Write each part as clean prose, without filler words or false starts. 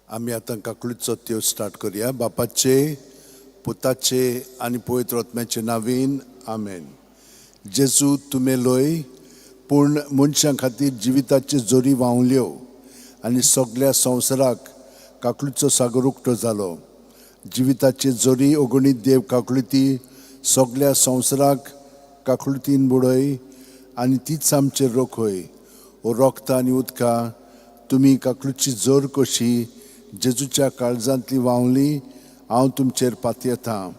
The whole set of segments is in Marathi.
आम्ही आता काकळूचो त्यो स्टार्ट करूया. बापाचे, पुताचे आणि पवित्र आत्म्याचे नावीन आमेन. जेजू तुमे लोय पूर्ण मनशां खातीर जिविताचे जोरी व्हांवल्यो आनी सगळ्या संवसाराक काकळूचो सागर उक्तो जालो. जिविताचे जोरी अगणीत देव काकळुती सगळ्या संवसाराक काकळुतीन बुडय आनी तीच आमचेर रोखय. ओ रोगता आनी उदकां तुमी काकळुची जोर कशी जेजूच्या काळजांतली व्हांवली हांव तुमचेर पातयेतां.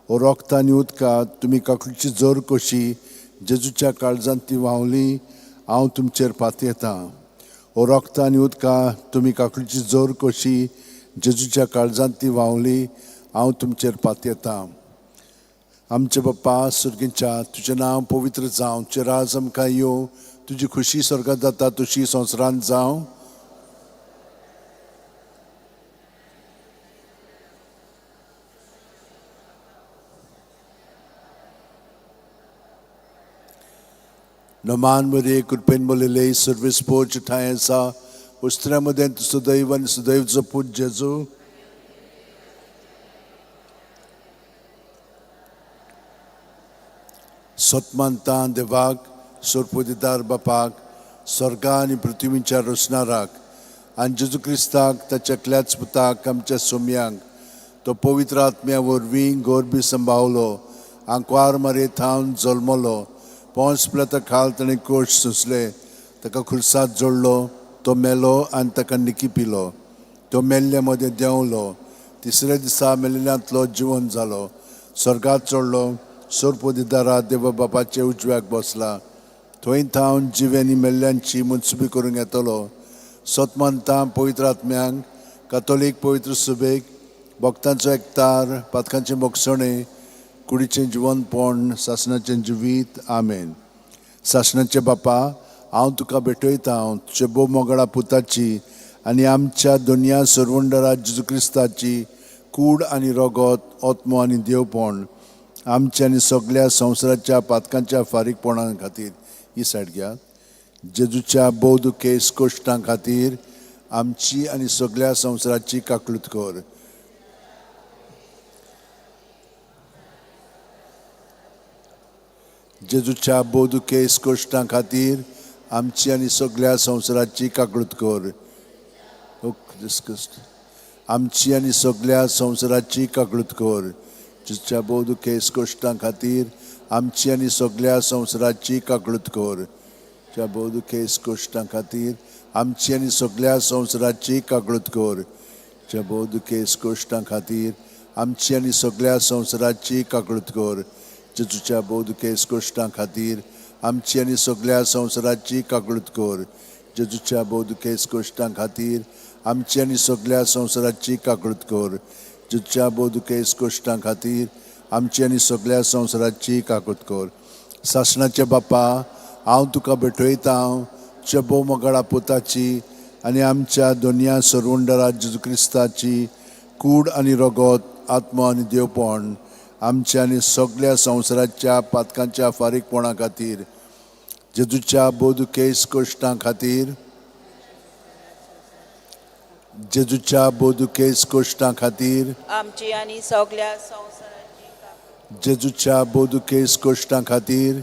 ओ रोगता आनी उदकां तुमी काकळुची जोर कशी जेजूच्या काळजांतली व्हांवली हांव तुमचेर पातयेतां. ओ रोगता आनी उदकां तुमी काकळुची जोर कशी जेजूच्या काळजांतली व्हांवली हांव तुमचेर पातयेतां. आमचे बाप्पा सुर्गीच्या तुजें नांव पवित्र जावं, तुजें राज आमकां येवं, तुजी खुशी स्वर्गांत जाता तशी संवसारांत जावं. नमान मध्ये कृपेन बोलिले सर्वेस पोच ठायेसा उस्त्र्यामध्ये सुदैव आणि सुदैवचं पूज जेजू. सतमानता देवाक सोरपोदिदार बापाक स्वर्गा आनी पृथ्वीच्या रचणाराक आनी जेजू क्रिस्ताक ताच्या एकल्याच पुताक आमच्या सोम्यांक तो पवित्र आत्म्या वरवीं गोरबी संभावलो, आंकवार मारयेत थावन जल्मलो, पोंस पिलाता खाल ताणें कोश सुसले, ताका खुर्सात जोडलो, तो मेलो आनी ताका निकी पिलो, तो मेल्ले मदें देंवलो, तिसऱ्या दिसा मेलिल्ल्यांतलो जिवन जालो, स्वर्गात चडलो, सोरपोदिदारा देव बापाचे उजव्याक बसला, थंय थावन जिवेनी मेल्ल्यांची मुनसुबी करूंक येतलो. सतमानता पवित्र आत्म्यांक कातोलीक पवित्र सुबेक भक्तांचो एकतार पातकांचे मोगसणें कुडीचें जिवनपण सासणाचें जिवीत आमेन. सासणाचे बापा हांव तुका भेटयतां तुजे बोव मोगळा पुताची आनी आमच्या दोनया सर्वंडरा जेजू क्रिस्ताची कूड आनी रगत आत्मो आनी देवपण आमच्या आनी सगळ्या संवसाराच्या पातकांच्या फारीकपणां खातीर ही सायड घेयात. जेजूच्या बौद्ध केस कोश्टां खातीर आमची आनी सगळ्या संवसाराची काकळूत कर. जेजूच्या बौद्ध केस कोश्टां खातीर आमची आनी सगळ्या संवसाराची काकळूत कर. आमची आनी सगळ्या संवसाराची काकळूत कर. जेजूच्या बौद्ध केस कोश्टां खातीर आमची आनी सगळ्या संवसाराची काकळूत कर. च्या बौद्ध केस कोश्टां खातीर आमची आनी सगळ्या संवसाराची काकळूत कर. च्या बौद्ध केस कोश्टां खातीर आमची आनी सगळ्या संवसाराची काकळूत कर. जेजूच्या बौद्ध केस कोश्टां खातीर आमची आनी सगळ्या संवसाराची काकळूत कर. जेजूच्या बौद्ध केस कोश्टां खातीर आमची आनी सगळ्या संवसाराची काकळूत कर. जेजूच्या बौद्ध केस कोश्टां खातीर आमची आनी सगळ्या संवसाराची काकळूत कर. सासणाचे बापा हांव तुका भेटयतां तुज्या बोव मोगळा पुताची आनी आमच्या दोनया सर्वंडरा जेजू क्रिस्ताची कूड आनी रगत आत्मो आनी देवपण आमच्या आनी सगळ्या संवसाराच्या पातकांच्या फारीकपणा खातीर जेजूच्या बौद्ध केस कोश्टां खातीर जेजूच्या बौद्ध केस कोश्टां खातीर आमची आनी सगळ्या संवसाराची जेजूच्या बौद्ध केस कोश्टां खातीर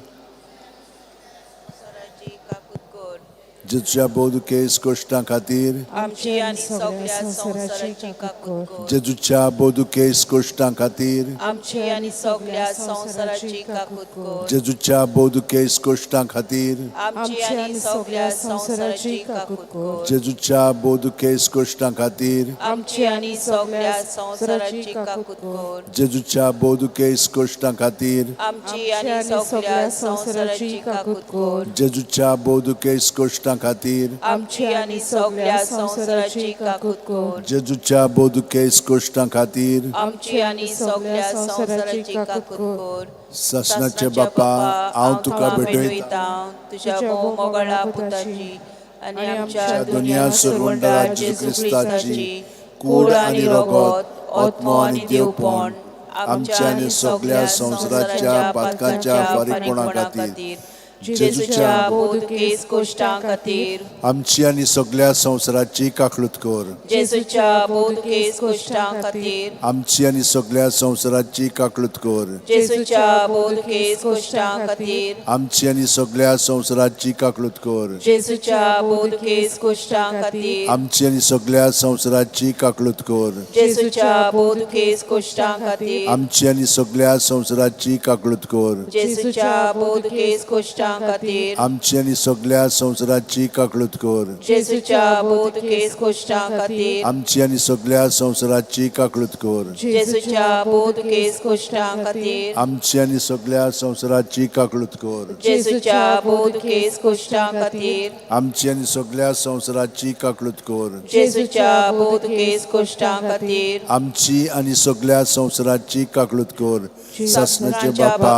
जेजूच्या बौद्ध केस कोश्टां खातीर आमची आनी सगळ्या संवसाराची काकूत कर. जेजूच्या बौद्ध केस कोश्टां खातीर आमची आनी सगळ्या संवसाराची काकूत कर. जेजूच्या बौद्ध केस कोश्टां खातीर आमची आनी सगळ्या संवसाराची काकूत कर. जेजूच्या बौद्ध केस कोश्टां खातीर आमची आनी सगळ्या संवसाराची काकूत कर. जेजूच्या बौद्ध केस कोश्टां खातीर आमची आनी सगळ्या संवसाराची काकूत कर. जेजूच्या बौद्ध केस कोश्टां खातीर आमची आनी सगळ्या संवसाराची काकूत कर. जेजूच्या बौद्ध केस कोश्टां खातीर आमची आनी सगळ्या संवसाराची काकूत कर. सासणाचे बापा हांव तुका भेटयतां तुज्या बोव मोगळा पुताची आनी आमच्या दोनया सर्वंडरा जेजू क्रिस्ताची कूड आनी रगत आत्मो आनी देवपण आमच्या आनी सगळ्या संवसाराच्या पातकांच्या फारीकपणा खातीर जेजूच्या बोदकेस कोश्टां खातीर आमची आनी सगळ्या संवसाराची काकलूत कर. जेजूच्या बोदकेस कोश्टां खातीर आमची आनी सगळ्या संवसाराची काकलूत कर. जेजूच्या बोदकेस कोश्टां खातीर आमची आनी सगळ्या संवसाराची काकलूत कर. जेजूच्या बोदकेस कोश्टां खातीर आमची आनी सगळ्या संवसाराची काकलूत कर. जेजूच्या बोदकेस कोश्टां खातीर आमची आनी सगळ्या संवसाराची काकलूत कर. जेजूच्या बोदकेस कोश्टां खातीर आमची आनी सगळ्या संवसाराची काकलूत कर. जेजूच्या बोदकेस कोश्टां खातीर आमची आनी सगळ्या संवसाराची काकलूत कर. जेजूच्या बोदकेस कोश्टां खातीर आमची आनी सगळ्या संवसाराची काकलूत कर. जेजूच्या बोदकेस कोश्टां खातीर आमची आनी सगळ्या संवसाराची काकलूत कर. जेजूच्या बोदकेस कोश्टां खातीर आमची आनी सगळ्या संवसाराची काकलूत कर. सासणाचे बापा,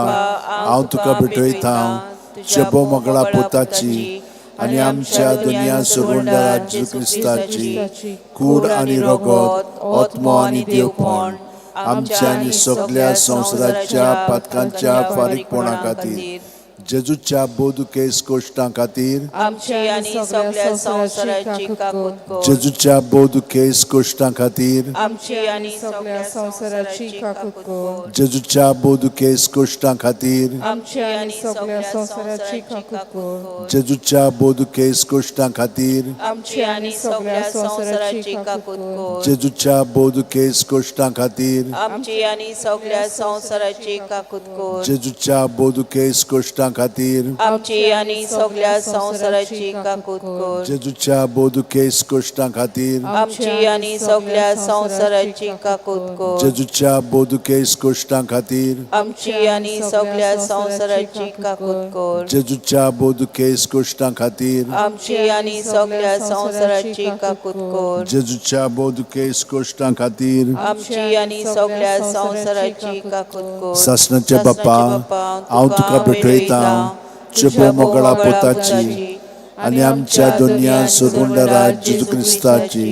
हांव तुका भेटयता चेबो मोगळा पुताची आनी आमच्या दुनिया सुरवंडा जेजू क्रिस्ताची कूड आनी रगत, आत्मो आनी देवपण आमच्या आनी सगळ्या संवसाराच्या पातकांच्या फारीकपणा खातीर जेजूच्या बोदकेस कोश्टां खातीर आमची आनी सगळ्या संवसाराची काकूत कर. जेजूच्या बोदकेस कोश्टां खातीर आमची आनी सगळ्या संवसाराची काकूत कर. जेजूच्या बोदकेस कोश्टां खातीर आमची आनी सगळ्या संवसाराची काकूत कर. जेजूच्या बोदकेस कोश्टां खातीर आमची आनी सगळ्या संवसाराची काकूत कर. जेजूच्या बोदकेस कोश्टां खातीर आमची आनी सगळ्या संवसाराची काकूत कर. जेजूच्या बोदकेस कोश्टां खातीर आमची आनी सगळ्या संवसाराची काकूत कर. जेजूच्या बोदकेस कोश्टां खातीर आमची आनी सगळ्या संवसाराची काकूत कर. जेजूच्या बोदकेस कोश्टां खातीर आमची आनी सगळ्या संवसाराची काकूत कर. जेजूच्या बोदकेस कोश्टां खातीर आमची आनी सगळ्या संवसाराची काकूत कर. जेजूच्या बोदकेस कोश्टां खातीर आमची आनी सगळ्या संवसाराची काकूत कर. सासणाचे बापा, हांव तुका भेटयता चेबो मोगळा पुताची आनी आमच्या दुनिया सुरवंडा जेजू क्रिस्ताची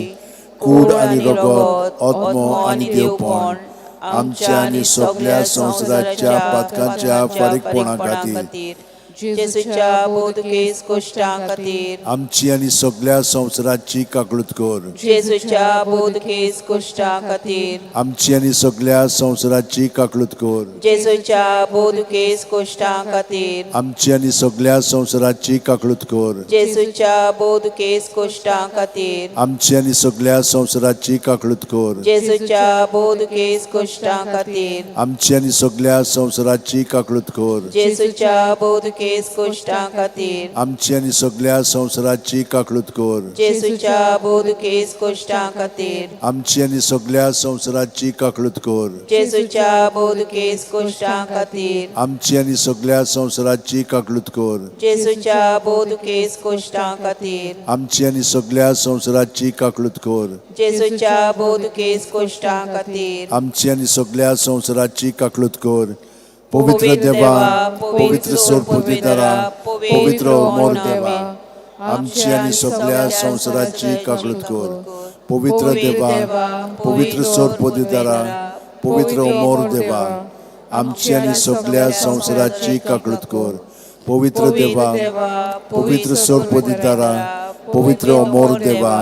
कूड आनी रगत, आत्मो आनी देवपण आमच्या आनी सगळ्या संवसाराच्या पातकांच्या फारीकपणा खातीर जेजूच्या बोदकेस कोश्टां खातीर आमची आनी सगळ्या संवसाराची काकलूत कर. जेजूच्या बोदकेस कोश्टां खातीर आमची आनी सगळ्या संवसाराची काकलूत कर. जेजूच्या बोदकेस कोश्टां खातीर आमची आनी सगळ्या संवसाराची काकलूत कर. जेजूच्या बोदकेस कोश्टां खातीर आमची आनी सगळ्या संवसाराची काकलूत कर. जेजूच्या बोदकेस कोश्टां खातीर आमची आनी सगळ्या संवसाराची काकलूत कर. जेजूच्या बोदकेस कोश्टां खातीर आमची आनी सगळ्या संवसाराची काकलूत कर. जेजूच्या बोदकेस कोश्टां खातीर आमची आनी सगळ्या संवसाराची काकलूत कर. जेजूच्या बोदकेस कोश्टां खातीर आमची आनी सगळ्या संवसाराची काकलूत कर. जेजूच्या बोदकेस कोश्टां खातीर आमची आनी सगळ्या संवसाराची काकलूत कर. जेजूच्या बोदकेस कोश्टां खातीर आमची आनी सगळ्या संवसाराची काकलूत कर. पवित्र देवा, पवित्र सोरपुतीदारा, पवित्र मोर देवा, आमची आनी सगळ्या संवसाराची काकलूत कर. पवित्र देवा, पवित्र सोरपुतीदारा, पवित्र मोर देवा, आमची आनी सगळ्या संवसाराची काकलूत कर. पवित्र देवा, पवित्र सोरपुतीदारा, पवित्र मोर देवा,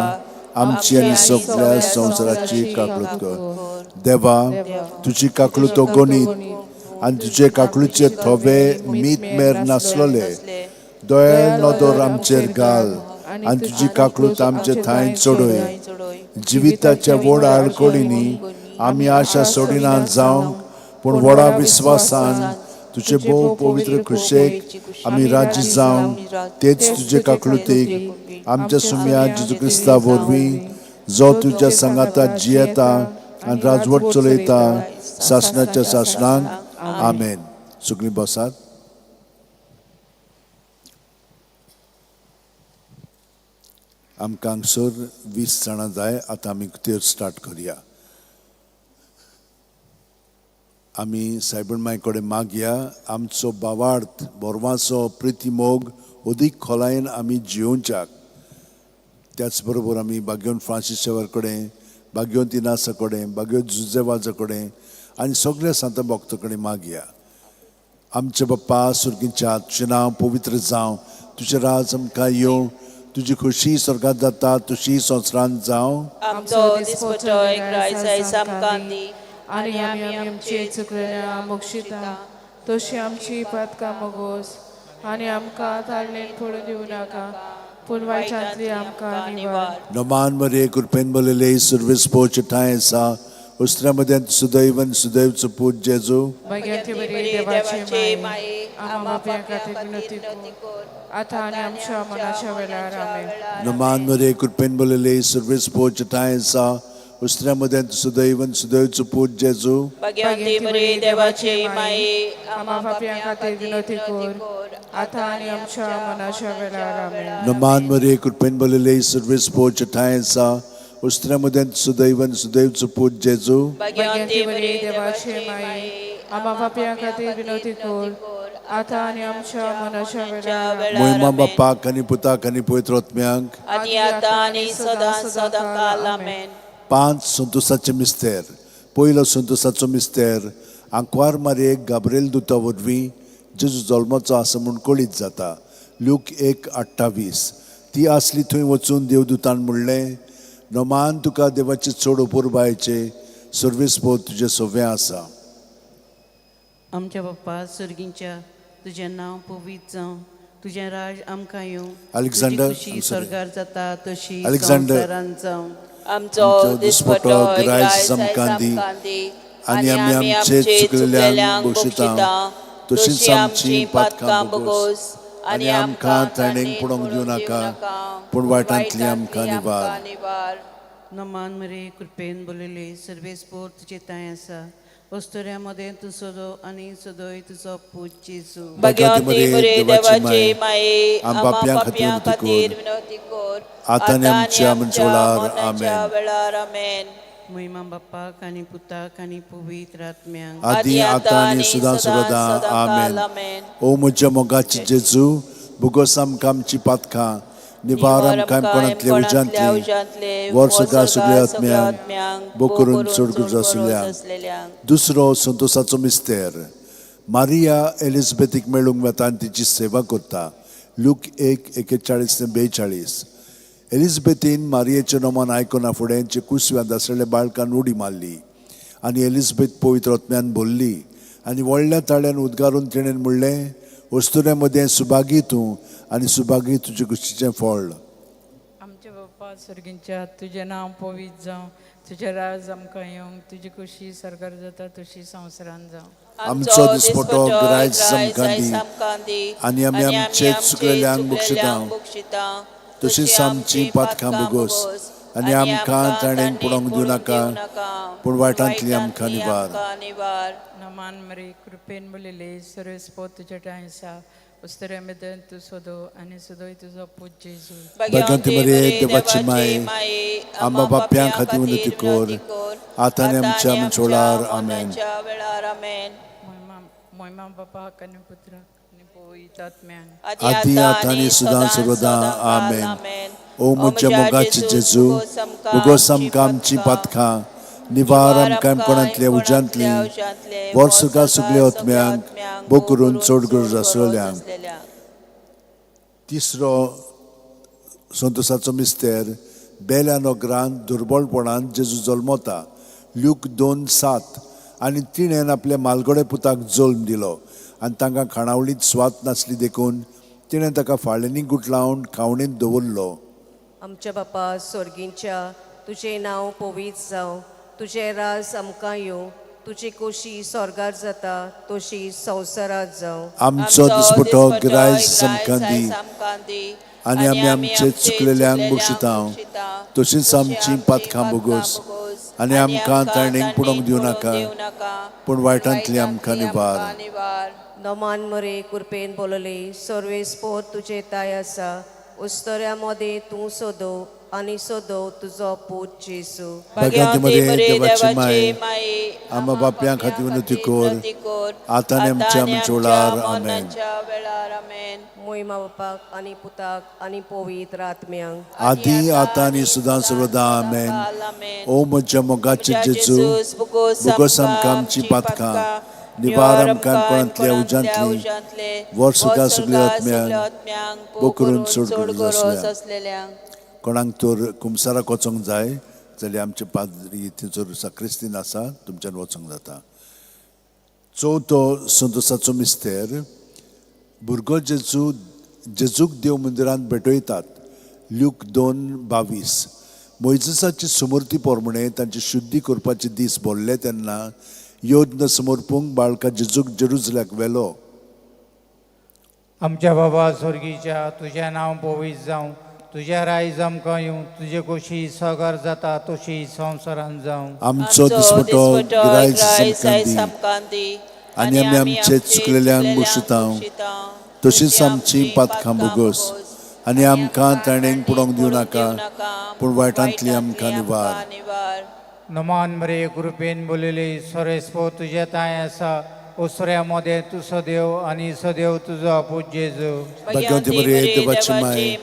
आमची आनी सगळ्या संवसाराची काकलूत कर. देवा, तुजी काकलूत गणीत आनी तुजे काकलूचे थोबे मीत मेर नासलोले दोळे नदर आमचेर घाल आनी तुजी काकलूत आमचे थंय चडय. जिविताच्या व्हड आडकोळींनी आमी आशा सोडिना जावंक पूण व्हडा विस्वासान तुजे भोव पवित्र खुशेक आमी राजी जावंक तेच तुजे काकलुतीक आमच्या सुम्या जेजू क्रिस्ता वरवीं जो तुज्या संगाताक जियेता आनी राजवट चलयता सासणाच्या सासणांक. आमेन. सगळीं बसात. आमकां हांगसर 20 जाणां जाय. आतां आमी तेर स्टार्ट करुया. आमी सायबणमाय कडेन मागया आमचो भावार्थ बोरमाचो प्रिती मोग अदीक खोलायेन आमी जियोवच्याक. त्याच बरोबर आमी भाग्योन फ्रांसीस शेवर कडेन, भाग्योन तिनासा कडेन, भाग्योन जुजेवाजा कडेन आनी सगळ्या सांत भक्त कडेन मागया. आमचे बाप्पा सुर्गींच्या तुझें नांव पवित्र जावं, तुझें राज आमकां येवं, तुजी खुशी स्वर्गांत जाता तशी संवसारांत जावं. आमचो दिसपट्टो एकराय आयज आमकां दी आनी आमी आमचे चुकलेल्या मोक्षिता तशी आमची पातकां मोगोस आनी आमकां ताळणेन पडूं दिवं नाका पूण वायटांतली आमकां निवार. नोमान मरे कृपेन बोलेले सुर्वेस पोच ठाय आसा उस्त्र्यामध्ये सुदैव आनी सुदैवचो पूत जेजू. भगवंती बरी देवाचे माये आमा बापया खातीर विनंती कर आतां आनी आमच्या मनाच्या वेळार आमेन. नोमान मरे कृपेन बोलेले सुर्वेस पोच ठाय आसा उस्त्र्यामध्ये सुदैव आनी सुदैवचो पूत जेजू. भगवंती बरी देवाचे माये आमा बापया खातीर विनंती कर आतां आनी आमच्या मनाच्या वेळार आमेन. नोमान मरे कृपेन बोलेले सुर्वेस पोच ठाय आसा उस्त्र्यामध्ये सुदैव आनी सुदैवचो पूत जेजू. भगवंती बरी देवाचे माये आमा बापया खातीर विनंती कर आतां आनी आमच्या मनाच्या वेळार मोहिमा बापाक आनी पुताक आनी पवित्र आत्म्यांक आनी आतां आनी सदां काल आमेन. 5 संतोसाचे मिस्तेर. पयलो संतोसाचो मिस्तेर आंकवार मारयेक गाब्रिएल दुता वरवीं जेजू जल्माचो आसा म्हूण कळीत जाता. लूक 1:28. ती आसली थंय वचून देवदूतान म्हणलें, नोमान तुका देवाचे चड उपोरबायेचे सुर्वेस पोत तुजे सव्या आसा. आमच्या बाप्पा सुर्गींच्या तुजें नांव पवित्र जावं, तुजें राज आमकां येवं, अलेक्झांडर, तुजी खुशी स्वर्गार जाता तशी अलेक्झांडर, संवसारांत जावं. आमचो दिसपट्टो ग्रायस आमकां दी आनी आमी आमचे चुकलेल्यांक बक्षिता तशींच आमची पातकां बोगोस आनी आमकां ताणेंक पडोवंक दिवं नाका पूण वायटांतली आमकां निवार. नमान मरे कृपेन बोलिल्ले सर्वेस पोर तुजे ताय आसा वस्तुऱ्यामध्ये तूं सोदो आनी सोदोय तुजो पूत जेजू. भगवंती बरे देवाचे माये आम आमा बापया बापया खातीर खातीर विनंती विनंती कर आतां आनी आमच्या मनाच्या आमेन. वेळार आमेन. महिमा बाप्पाक आनी पुताक आनी पवित्र आत्म्यांक आदी आतां आनी सदां आमेन. ओ म्हज्या मोगाची जेजू, भुगोस आमकां आमची पातकां निवार आमकां कोणांतले उज्यांतली वर सगळ्या सगळ्या आत्म्यांक बो करून चड गरज आसलेल्यांक. दुसरो संतोसाचो मिस्तेर मारिया एलिझाबेथीक मेळूंक वता आनी तिची सेवा करता. लूक 1:41-42. एलिझाबेथीन मारियेचें नोमान आयकना फुडें कुसव्यांत आसलेल्या बाळकान उडी मारली आनी एलिझाबेथ पवित्र आत्म्यान बोल्ली आनी व्हडल्या ताळ्यान उद्गारून तिणें म्हणलें, वस्तुऱ्या मदें सुभागी तूं आनी सुभागी तुजे कुशीचें फळ. आमचे बाप्पा सुर्गींच्या तुजें नांव पवित्र जावं, तुजें राज आमकां येवं, तुजी खुशी सरकार जाता तशी संवसारांत जावं. आमचो दिसपट्टो ग्रायस आमकां दी आनी आमी आमचे चुकलेल्यांक बक्षिता तशींच आमची पातकां बोगोस आनी आमकां ताणें पडोवंक दिवं नाका पूण वायटांतली आमकां निवार. नमान मरे कृपेन बोलिल्ले सर्वेस पोत तुजे टाय आसा उस्तऱ्या मेदन तूं सोदो आनी सोदोय तुजो पूत जेजू. भगवंती मरे देवाची माये आमा बापया खातीर विनंती कर आतां आनी आमच्या वेळार आमेन. महिमा बापाक आनी पुत्राक आनी पवित्र आत्म्यांक आदी आतां आनी सदां आमेन. ओ म्हज्या मोगाची जेजू, भुगोस आमकां आमची पातकां निवार आमकां कोणांतल्या उज्यांतली वर सगळ्या सगळ्या आत्म्यांक बो करून चड गरज आसलेल्यांक. तिसरो संतोसाचो मिस्तेर बेल्या नोगरांत दुर्बळपणांत जेजू जल्मता. लूक 2:7. आनी तिणें आपल्या मालगडे पुताक जल्म दिलो आनी तांकां खाणावळीत स्वात नासली देखून तिणें ताका फाळेंनी गुटलावन खावणेंत दवरलो. आमच्या बापा स्वर्गींच्या तुजें नांव पवित्र जावं, तुजें राज आमकां येवं, तुजी खोशी स्वर्गार जाता तशी संवसारांत जावं. आमचो दिसपट्टो ग्रायस आमकां दी आनी आमी आमचे चुकलेल्यांक बक्षिता तशींच आमची पातकां बोगोस आनी आमकां ताणें पडोवंक दिवं नाका पूण वायटांतली आमकां निवार. नोमान मरे कृपेन बोलले सर्वेस पोर तुजे ताय आसा उस्तऱ्या मदें तूं सोदो आनी सोदो तुजो पूत जेजू. भगवंती मरे देवाची माये आमा बापया खातीर विनंती कर आतां आनी आमच्या वेळार आमेन. महिमा बापाक आनी पुताक आनी पवित्र आत्म्यांक आदी आतां आनी सदां आमेन. ओ म्हज्या मोगाचे जेजू, भुगोस आमकां आमची पातकां निवार आमकां कोणांतल्या उज्यांतली वर्सुका सगळ्या आत्म्यांक बोकरून सोड गरज असलेल्यांक कोणाक तर कुमसाराक वचोंक जाय जाल्यार आमचे पाद्री थंयसर साक्रिस्तीन आसा तुमच्यान वचोंक जाता. चवथो संतोसाचो मिस्तेर भुरगो जेजूक देव मंदिरांत भेटयतात. ल्यूक 2:22. मोइजेसाची सुमूर्ती पोरमणे तांचे शुद्धी करपाचे दीस भोरले तेन्ना योजना समोरपूंक बाळका जेजूक जेरुसल्याक व्हेलो. आमच्या बाबा स्वर्गीच्या तुझें नांव पवित्र जावं, तुझें रायज आमकां येवं, तुजे कुशी साकार जाता तशी संवसारांत जावं. आमचो दिसपटो गिराय आमकां आमकां दी आनी आमी आमचे चुकलेल्यांक बक्षितांव तशीच आमची पातकां भोगोस आनी आमकां ताणेंक पडोवंक दिवं नाका पूण वायटांतली आमकां निवार. नमान मरे कृपेन बोलिले सोरेस्पो तुझे ताय आसा, उसऱ्या मदें तूं सदैव आनी सदैव तुजो आपूत जेजू. भाग्यवती मरे देवाची माय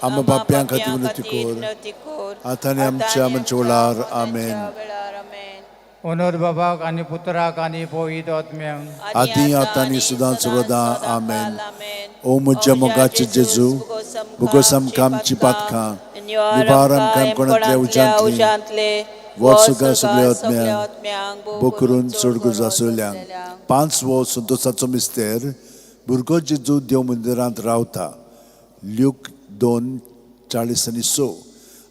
आमी पाप्यां खातीर विनंती कर आतां आनी आमच्या वेळार आमेन. ओनोर बाबाक आनी पुत्राक आनी पवित्र आत्म्यांक आदी आतां आनी सदांच सदां आमेन. ओ म्हज्या मोगाचे जेजू भुगोस आमकां आमची पातकां निवार आमकां कोणांतल्या उज्यांतले वर्सुका सगळ्या आत्म्यांक बोकरून सोड गरज आसलेल्यांक. 5वो संतोसाचो मिस्तेर भुरगो जेजू देव मंदिरांत रावता. ल्यूक 2:40-6.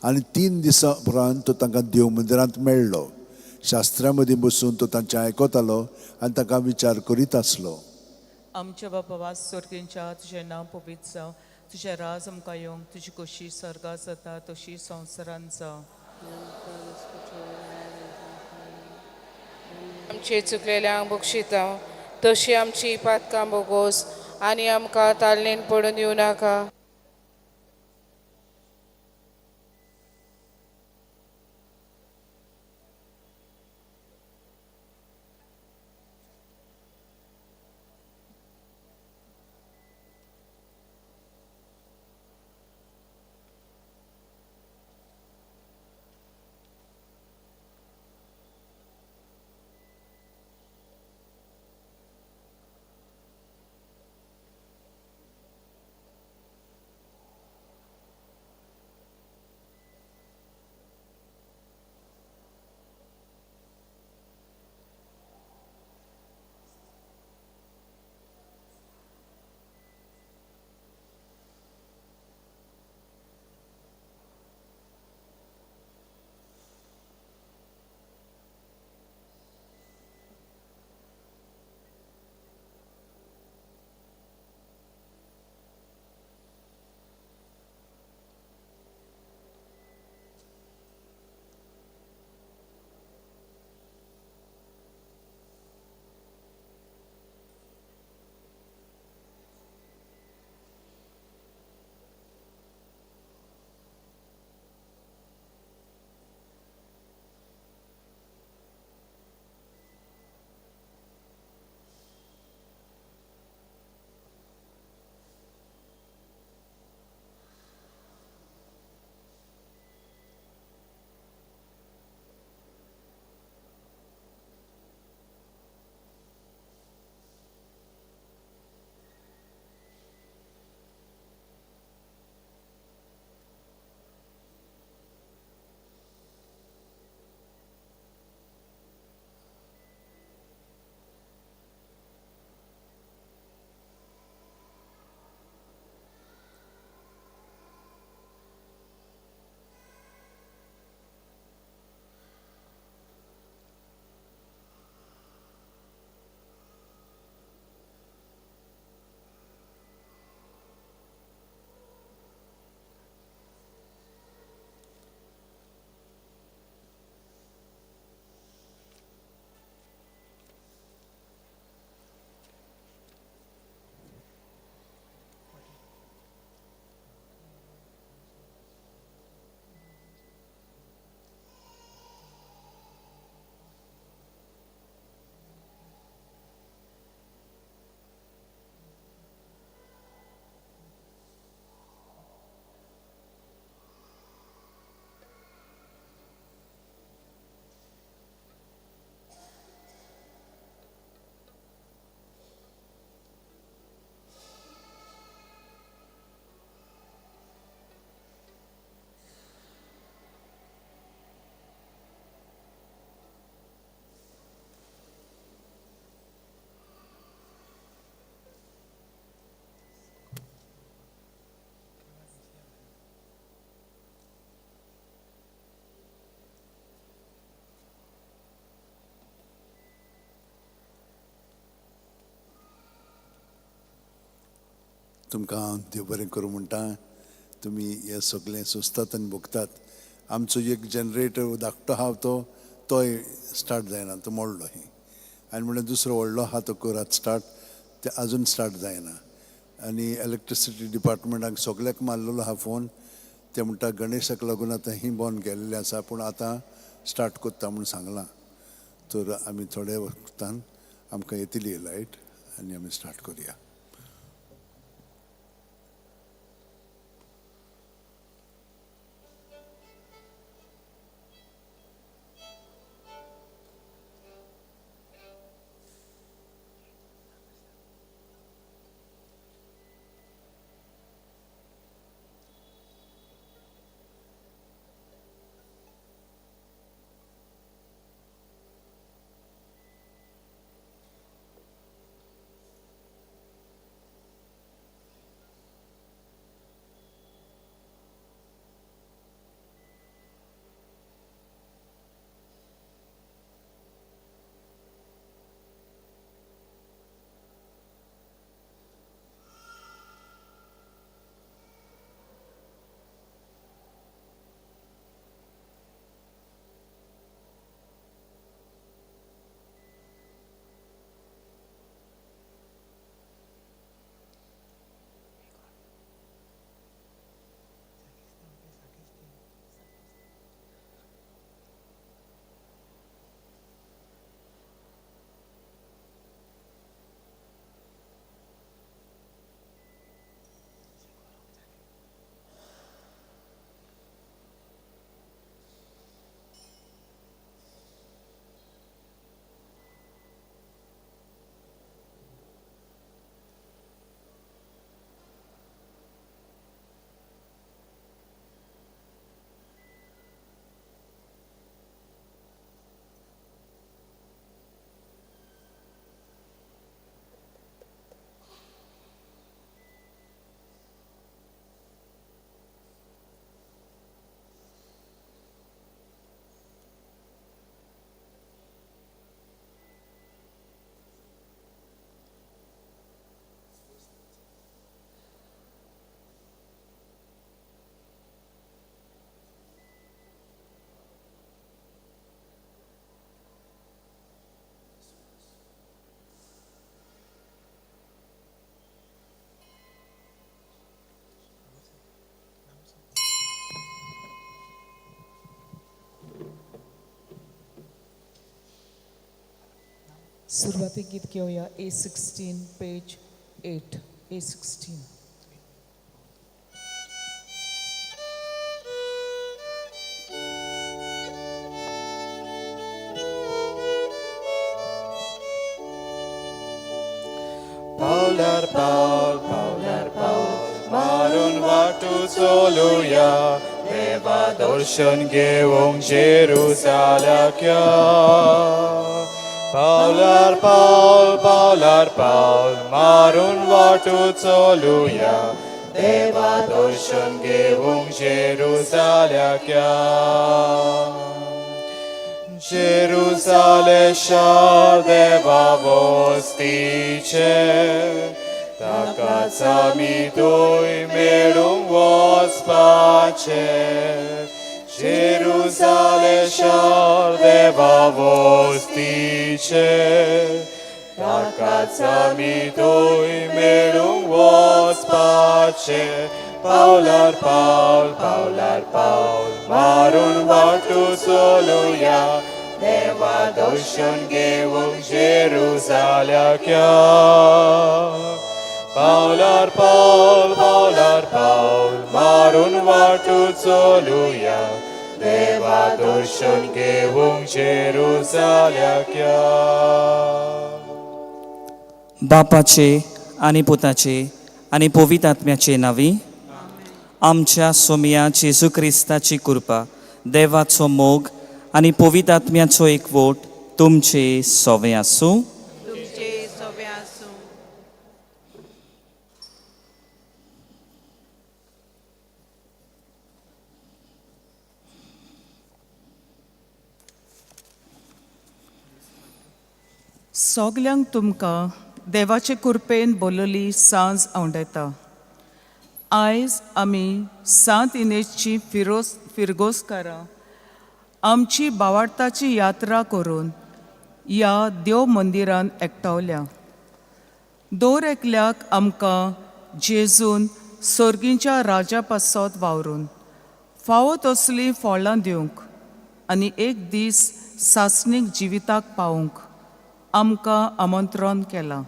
आनी 3 दिसां उपरांत तो तांकां देव मंदिरांत मेळ्ळो. शास्त्रां मदीं बसून तो तांचें आयकतालो आनी ताका विचार करीत आसलो. आमच्या बाबा स्वर्गींच्या तुझें नांव पवित्र जावं, तुझें राज आमकां येवं, तुजी कशी स्वर्गांत जाता तशी संवसारांत जावं. आमचे चुकलेल्यांक बक्षिता तशी आमची पातकां बोगोस आनी आमकां ताळणेन पडून दिवं नाका. तुमकां देव बरें करूं म्हणटा. तुमी हे सगळें सोंसतात आनी भोगतात. आमचो एक जनरेटर धाकटो आहा तोय स्टार्ट जायना, तो मोडलो ही. आनी म्हणल्यार दुसरो व्हडलो आहा तो करात स्टार्ट, ते आजून स्टार्ट जायना. आनी इलेक्ट्रिसिटी डिपार्टमेंटाक सगळ्याक मारलेलो आहा फोन. ते म्हणटा गणेशाक लागून आतां ही बंद केल्लें आसा, पूण आतां स्टार्ट कोत्ता म्हूण सांगलां. तर आमी थोड्या वक्तान आमकां येतली लायट आनी आमी स्टार्ट करुया. सुरुवाती गीत घेऊया A16 page 8 A16. Paular Paul, मारून वाटू चलुया, देवा दर्शन घेवंक जेरुसाल्याक या. Paular Paul, मारून वाटू चलुया, देवा दर्शन घेवंक जेरुसाल्याक या. Jeruzalem shar deva vostice, takas ami doi melum vos pace. Jeruzalem shar deva vostice, takas ami doi melum vos pace. Paular Paul, मारून वाटू चलुया, देवा दर्शन घेवंक जेरुसाल्याक या. Paular Paul, मारून वाटू चलुया, देवा दर्शन घेवंक जेरुसाल्याक या. बापाचे आनी पुताचे आनी पवित्र आत्म्याचे नावी. आमच्या सोम्या जेजू क्रिस्ताची कृपा, देवाचो मोग आनी पवित्र आत्म्याचो एकवट तुमचे सोवे आसूं. तुमचे सोबे आसूं. सगल्यांक तुमकां देवाचे कृपेन बोलली सांज आवडटा. आयज आमी सांत इनेजची फिरगोसकारां आमची भावार्थाची यात्रा करून ह्या देव मंदिरान एकठावल्या. दर एकल्याक आमकां जेजून सर्गींच्या राजा पासत वावरून फावो तसलीं फळां दिवंक आनी एक दीस सासणीक जिविताक पावूंक आमकां आमंत्रण केलां.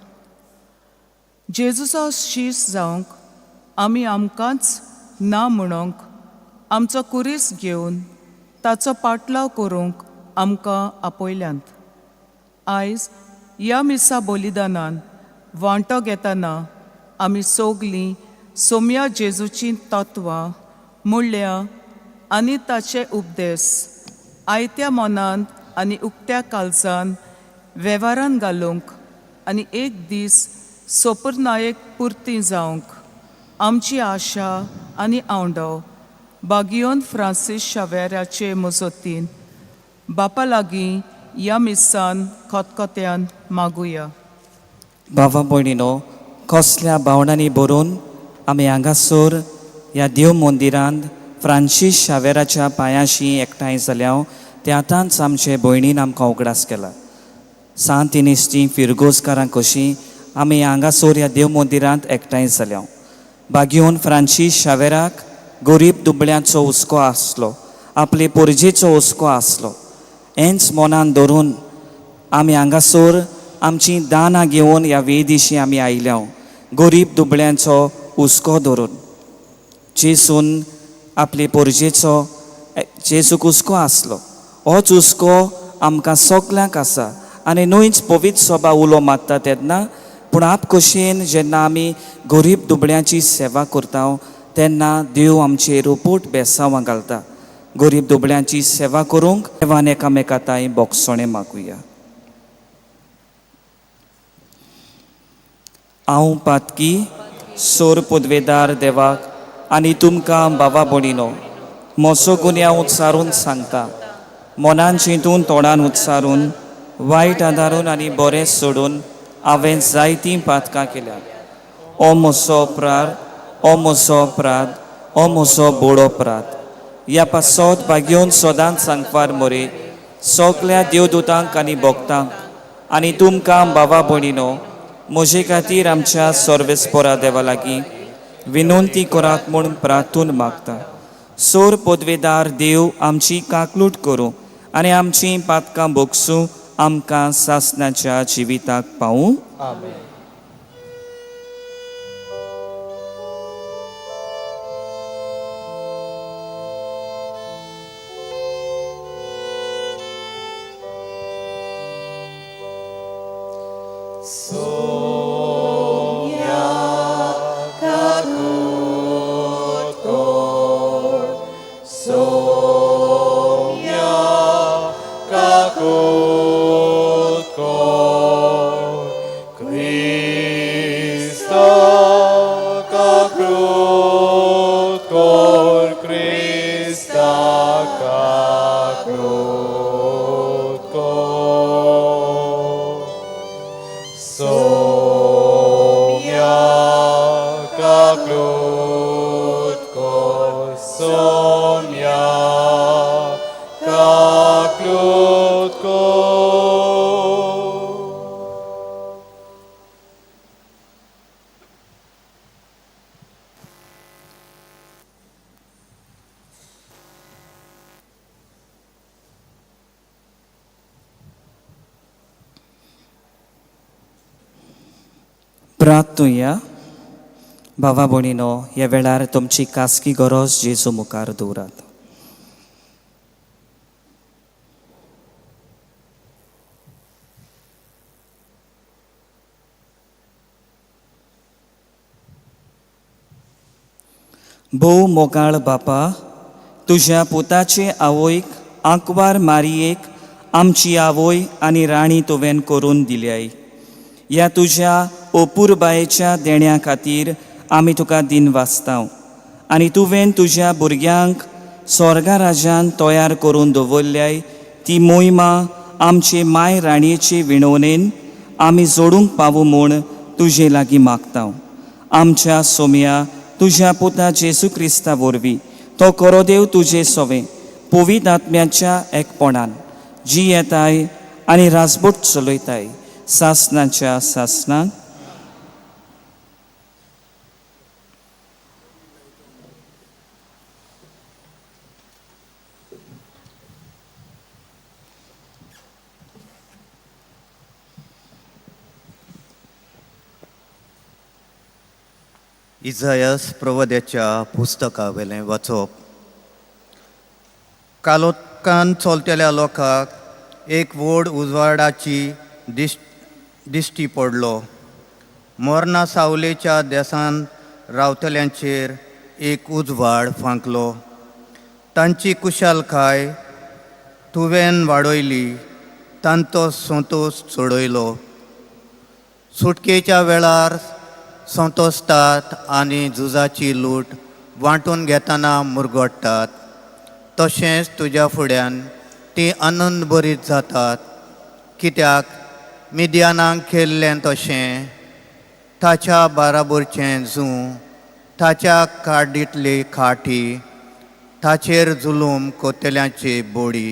जेजूचो शीश जावंक आमी आमकांच ना म्हणूंक आमचो कुरीस घेवन ताचो पाटलाव करूंक आमकां आपयल्यांत. आयज ह्या मिसा बलिदानान वांटो घेतना आमी सोगलीं सोम्या जेजूची तत्वां म्हणल्या आनी ताचे उपदेश आयत्या मनांत आनी उक्त्या काळजान वेव्हारान घालूंक आनी एक दीस सोपरनायक पुर्ती जावंक आमची आशा आनी आवंडो बागियोन फ्रांसीस शावेराचे मजतीन बापा लागीं ह्या मिसान खतखत्यान मागुया. भावा भयणीनो, कसल्या भावनांनी बरोवन आमी हांगासर ह्या देव मंदिरांत फ्रांसीस शावेराच्या पांयाशी एकठांय जाल्या ते आतांच आमचे भयणीन आमकां उगडास केला. सांत इनेजची फिरगोसकारां कशीं आमी हांगासर ह्या देव मंदिरांत एकठांय जाल्या. बागियोन फ्रांसीस शावेराक गरीब दुबळ्यांचो हुस्को आसलो, आपले पोरजेचो हुस्को आसलो. हेंच मनान धरून आमी हांगासर आमची दानां घेवन ह्या वेदिशी आमी आयल्या गरीब दुबळ्यांचो हुस्को धरून. जेजून आपले पोरजेचो जेजूक हुस्को आसलो. होच हुस्को आमकां सगल्यांक आसा आनी न्हूच पवित्र सभा उलो मारता तेन्ना, पूण आप कशेन जेन्ना आमी गरीब दुबळ्यांची सेवा करता तेन्ना देव आमचेर उपोट बेसांवां घालता. गरीब दुबळ्यांची सेवा करूंक देवान एकामेकांताय बोगसणे मागुया. हांव पातकी सोर पदवेदार देवाक आनी तुमकां भावा भयणीनो म्हजो गुन्यांव उच्चारून सांगता. मनान चिंतून तोंडान उच्चारून वायट आदारून आनी बरें सोडून हांवें जायतीं पातकां केल्यात. ओ म्हजो अपराध, ओ म्हजो अपराध, ओ म्हजो बोड अपराध. ह्या पासत बागियोन सदांच सांगपार मोरे सगल्या देवदूतांक आनी भक्तांक आनी तुमकां भावा भयणीनो म्हजे खातीर आमच्या सर्वेस्परा देवा लागीं विनंती करात म्हूण प्रार्थून मागता. सोर पदवेदार देव आमची काकलूट करूं आनी आमची पातकां भोगसूं आमकां सासणाच्या जिविताक पावूं. आमेन. प्रार्थुया. भावा भयणीनो, ह्या वेळार तुमची खासगी गरज जेजू मुखार दवरात. भोव मोगाळ बापा, तुज्या पुताचे आवयक आंकवार मारयेक आमची आवय आनी राणी तुवें करून दिल्याय. ह्या तुज्या ओपुरबायेच्या देण्या खातीर आमी तुका दिन वाचतां आनी तुवें तुज्या भुरग्यांक स्वर्गा राज्यान तयार करून दवरल्याय ती मोहिमा आमचे माय राणयेचे विणवणेन आमी जोडूंक पावूं म्हूण तुजे लागीं मागतां. आमच्या सोम्या तुझ्या पुता जेजू क्रिस्ता वरवीं तो कोरोदेव तुजे सोवे पवित्र आत्म्याच्या एकपणान जी येताय आनी राजबोट चलयताय सासनाच्या सासनाक इजायास प्रवद्याच्या पुस्तका वेलें वाचप. कालोत्कान चलतेल्या लोकांक एक व्हड उजवाडाची दिश्टी पडलो. मोर्ना सावलेच्या देसान रावतल्यांचेर एक उजवाड फांकलो. तांची कुशालकाय तुवेन वाडयली, तांचो संतोश चडयलो. सुटकेच्या वेळार संतोसतात आनी झुजाची लूट वांटून घेतना मुरगोडटात. तशेंच तुज्या फुड्यान ती आनंद भरीत जातात. कित्याक मिद्यानांक केल्लें तशें ताच्या बाराबरचें झूं, ताच्या काडींतली खाटी, ताचेर जुलूम कोतेल्यांची बोडी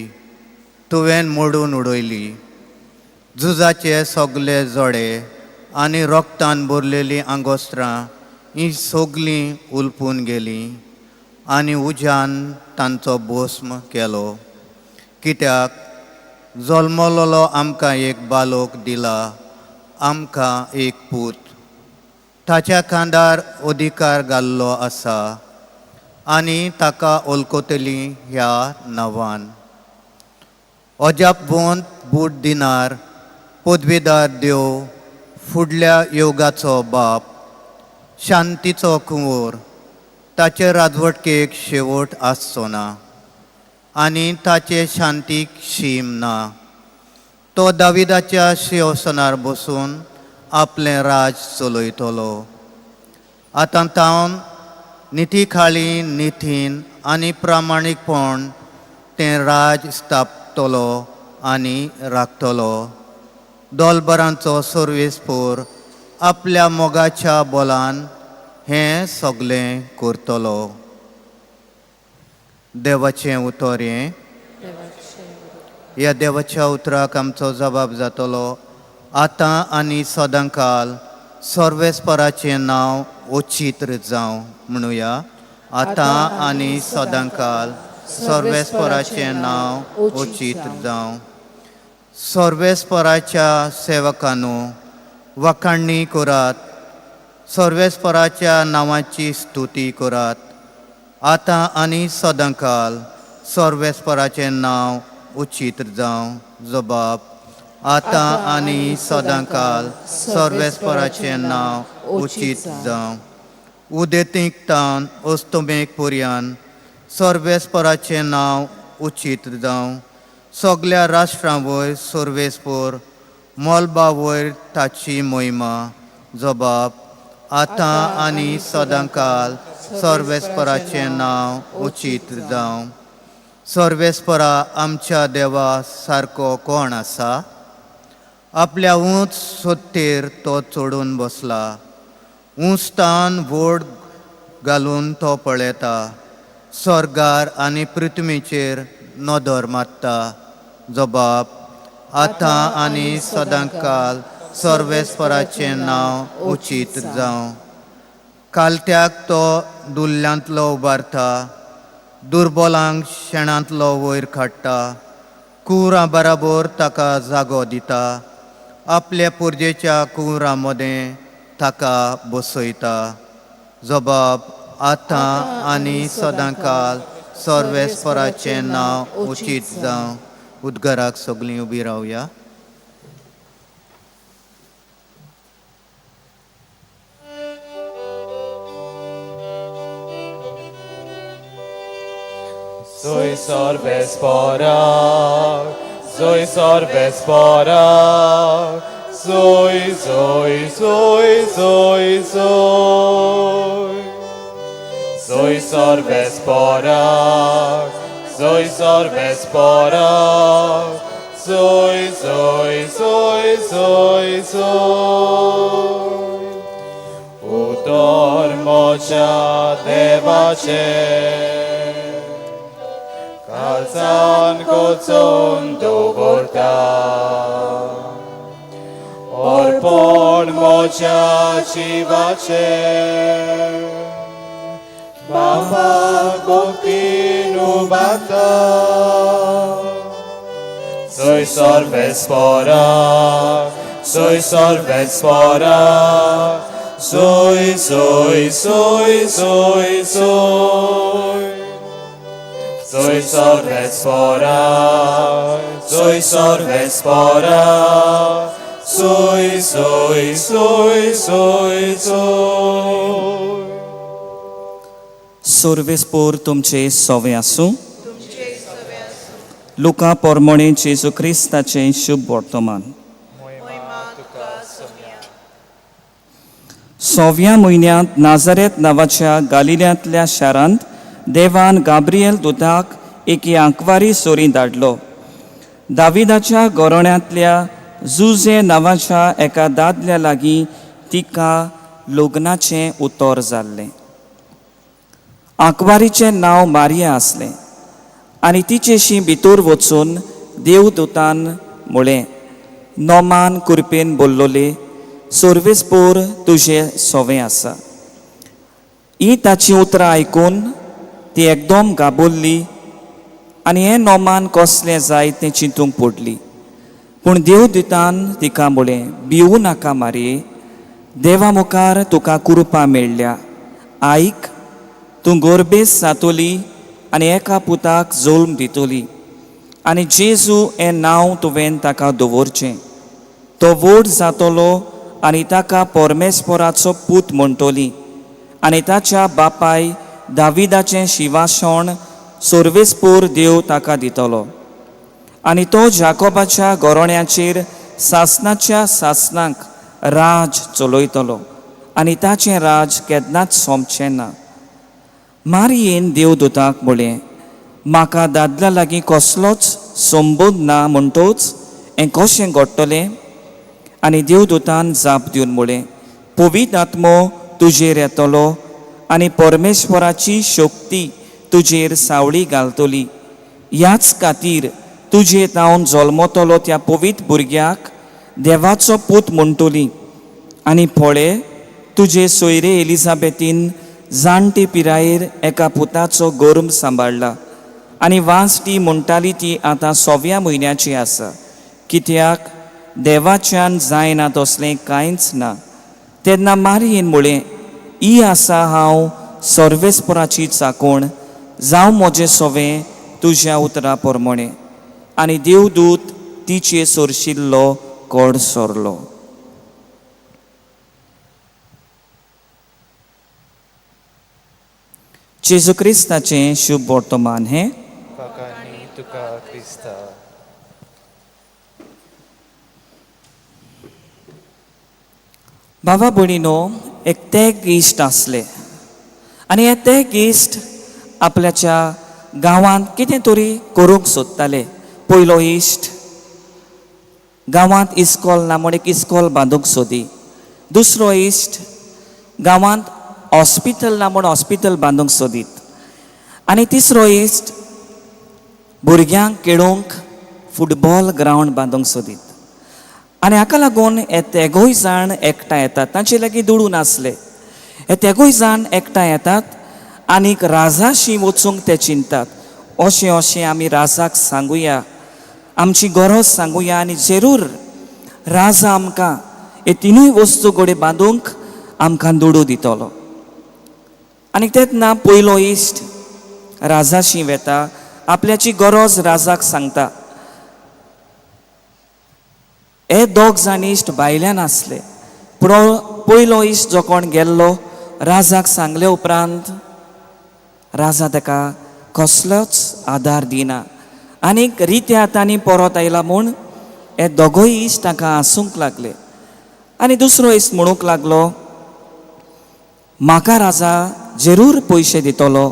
तुवेन मोडून उडयली. झुजाचे सगळे जोडे आनी रोगतान भरलेलीं आंगोस्त्रां हीं सगलीं उलपून गेलीं आनी उज्यान तांचो भस्म केलो. कित्याक जल्मलोलो आमकां एक बालोक दिला, आमकां एक पूत. ताच्या खांदार अधिकार घाल्लो आसा आनी ताका ओलकोतलीं ह्या नांवान. अजापवंत बूट दिनार, पदवीदार देव, फुडल्या योगाचो बाप, शांतीचो कुंवर, ताचे राजवटकेक शेवट आसचो ना आनी ताचे शांतीक शीम ना. तो दाविदाच्या सिंहासनार बसून आपलें राज चलयतलो. आतां तावन नितीखाली नितीन आनी प्रामाणीकपण तें राज स्थापतलो आनी राखतलो. दोलबरांचो सर्वेस्पोर आपल्या मोगाच्या बोलान हें सगळें करतलो. देवाचें उतर हें. ह्या देवाच्या उतराक आमचो जबाब जातलो. आतां आनी सदांकाल सर्वेस्पराचें नांव उचित्र जावं म्हणुया. आतां आनी सदांकाल सर्वेस्पराचें नांव उचित्र जावं. सर्वेस्पराच्या सेवकांनो वखाणी करात. सर्वेस्पराच्या नांवाची स्तुती करात. आतां आनी सदांकाल सर्वेस्पराचें नांव उचित्र जावं. जबाब. आतां आनी सदांकाल सर्वेस्पराचें नांव उचित्र जावं. उदेतीक तावन अस्तमेक पर्यंत सर्वेस्पराचें नांव उचित्र जावं. सगळ्या राष्ट्रां वयर सर्वेस्पर, मोलबा वयर ताची महिमा. जबाब. आतां आनी सदांकाल सर्वेस्पराचें नांव उचित्र जावं. सर्वेस्परा आमच्या देवा सारको कोण आसा? आपल्या उंच सत्तेर तो चडून बसला. उंचतान व्हड घालून तो पळयता. स्वर्गार आनी पृथ्वीचेर नदर मारता. जबाब. आतां आनी सदांकाल सर्वेस्पराचें नांव उचित्र जावं. कालत्याक तो दुल्ल्यांतलो उबारता. दुर्बलांक शेणांतलो वयर काडटा. कुवरां बराबर ताका जागो दिता. आपल्या पुर्जेच्या कुवरां मदें ताका बसयता. जबाब. आतां आनी सदांकाल सर्वेस्पराचें नांव उचित जावं. उद्गाराक सगळीं उबी रावया. Soy sorvespora, soy sorvespora, soy, soy, soy, soy, soy. Soy sorvespora, soy sorvespora, soy, soy, soy, soy, soy. उतर मोच्या देवाचे काळजान कोचोन दवरता अर्पण मोच्या जिवाचे बापाक भक्तीन उबारता Soy vespora, soy vespora, soy. Soy vespora, soy vespora, soy. सोर्वेस्पोर तुमचे सोवे आसूं. लुका पोरमोणे जेजू क्रिस्ताचें शुभ वर्तमान. सोव्या म्हयन्यांत नाझारेत नांवाच्या गालिल्यांतल्या शारांत देवान गाब्रिएल दुताक एके आंकवारी सोरी धाडलो. दाविदाच्या गोरोण्यांतल्या जुजे नांवाच्या एका दादल्या लागीं तिका लग्नाचें उतर जाल्लें. आंकवारीचें नांव मारिया आसलें आनी तिचेशी भितर वचून देवदूतान म्हळें, नोमान कुरपेन बोल्लोले, सोर्वेस्पोर तुजें सोवें आसा. ही ताची उतरां आयकून ती एकदम गाबोल्ली आनी हें नोमान कसलें जाय तें चिंतूंक पडली. पूण देवदूतान तिका म्हळें, भिवू नाका मारये, देवा मुखार तुका कृपा मेळ्ळ्या. आयक, तूं गोरबेस जातोली आनी एका पुताक जल्म दितोली आनी जेजू हें नांव तुवें ताका दवरचें. तो व्हड जातलो आनी ताका परमेस्पराचो पूत म्हणटली आनी ताच्या बापाय दाविदाचें शिवासण सोर्वेस्पोर देव ताका दितलो आनी तो जाकोबाच्या गोरोण्याचेर सासनाच्या सासनाक राज चलयतलो आनी ताचें राज केन्नाच सोंपचें ना. मारयेन देवदूताक म्हळें, म्हाका दादल्या लागीं कसलोच संबंद ना म्हणटोच हें कशें घडटलें? आनी देवदूतान जाप दिवन म्हळें, पवित्र आत्मो तुजेर येतलो आनी परमेश्वराची शक्ती तुजेर सावळी घालतली. ह्याच खातीर तुजे तावन जल्मतलो त्या पवित्र भुरग्याक देवाचो पूत म्हणटली. आनी पळय, तुजे सोयरे एलिझाबेथीन जाणटे पिरायेर एका पुताचो गर्म सांबाळला आनी वास ती म्हणटाली ती आतां 6व्या म्हयन्याची आसा, कित्याक देवाच्यान जायना तसलें कांयच ना. तेन्ना मारयेन म्हळें, ही आसा हांव सर्वेस्पराची चाकोण, जावं म्हजें सोवें तुज्या उतरा प्रमाणें. आनी देवदूत तिचे सोरशिल्लो कोड सोरलो. जेजू क्रिस्ताचें शुभ वर्तमान हें. काकानी तुका क्रिस्ता. बाबा भयणीनो, एक तेग इश्ट आसले आनी हे तेग इश्ट आपल्याच्या गांवांत कितें तरी करूंक सोदताले. पयलो इश्ट गांवांत इस्कॉल ना म्हण एक इस्कॉल बांदूंक सोदी. दुसरो इश्ट गांवांत हॉस्पिटल ना म्हण हॉस्पिटल बांदूंक सोदीत. आनी तिसरो इश्ट भुरग्यांक खेळूंक फुटबॉल ग्रावंड बांदूंक सोदीत. आनी हाका लागून हे तेगूय जाण एकठांय येतात. तांचे लागीं दुडू नासले. हे तेगूय जाण एकठांय येतात आनीक राजाशी वचूंक ते चिंतात. अशें अशें आमी राजाक सांगुया, आमची गरज सांगुया आनी जरूर राजा आमकां हे तिनूय वस्तू घोडे बांदूंक आमकां दुडू दितलो. आनी तेन्ना पयलो इश्ट राजाशी वेता, आपल्याची गरज राजाक सांगता. हे दोग जाण इश्ट भायल्यान आसले. पयलो इश्ट जो कोण गेल्लो राजाक सांगले उपरांत राजा ताका कसलोच आदार दिना आनीक रित्या तांणी परत आयला म्हूण हे दोगूय इश्ट ताका हांसूंक लागले. आनी दुसरो इश्ट म्हणूंक लागलो, म्हाका राजा जरूर पयशे दितलो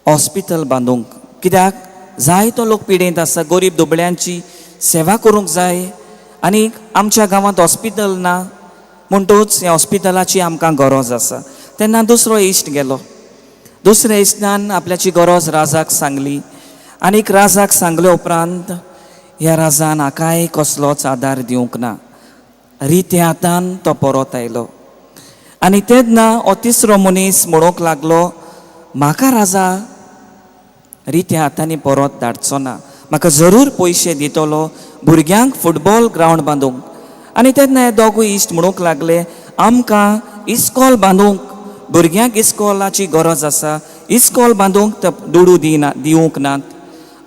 हॉस्पिटल बांदूंक, कित्याक जायतो लोक पिडेंत आसा, गरीब दुबळ्यांची सेवा करूंक जाय आनी आमच्या गांवांत हॉस्पिटल ना म्हणटूच ह्या हॉस्पिटलाची आमकां गरज आसा. तेन्ना दुसरो इश्ट गेलो. दुसऱ्या इश्टान आपल्याची गरज राजाक सांगली. आनीक राजाक सांगले उपरांत ह्या राजान हाकाय कसलोच आदार दिवंक ना. रित्या हातान तो परत आयलो. आनी तेन्ना हो तिसरो मनीस म्हणूंक लागलो, म्हाका राजा रित्या हातांनी परत धाडचो ना, म्हाका जरूर पयशे दितलो भुरग्यांक फुटबॉल ग्रावंड बांदूंक. आनी तेन्ना हे दोगूय इश्ट म्हणूंक लागले, आमकां इस्कॉल बांदूंक, भुरग्यांक इस्कॉलाची गरज आसा, इस्कॉल बांदूंक ते दुडू दिवंक नात.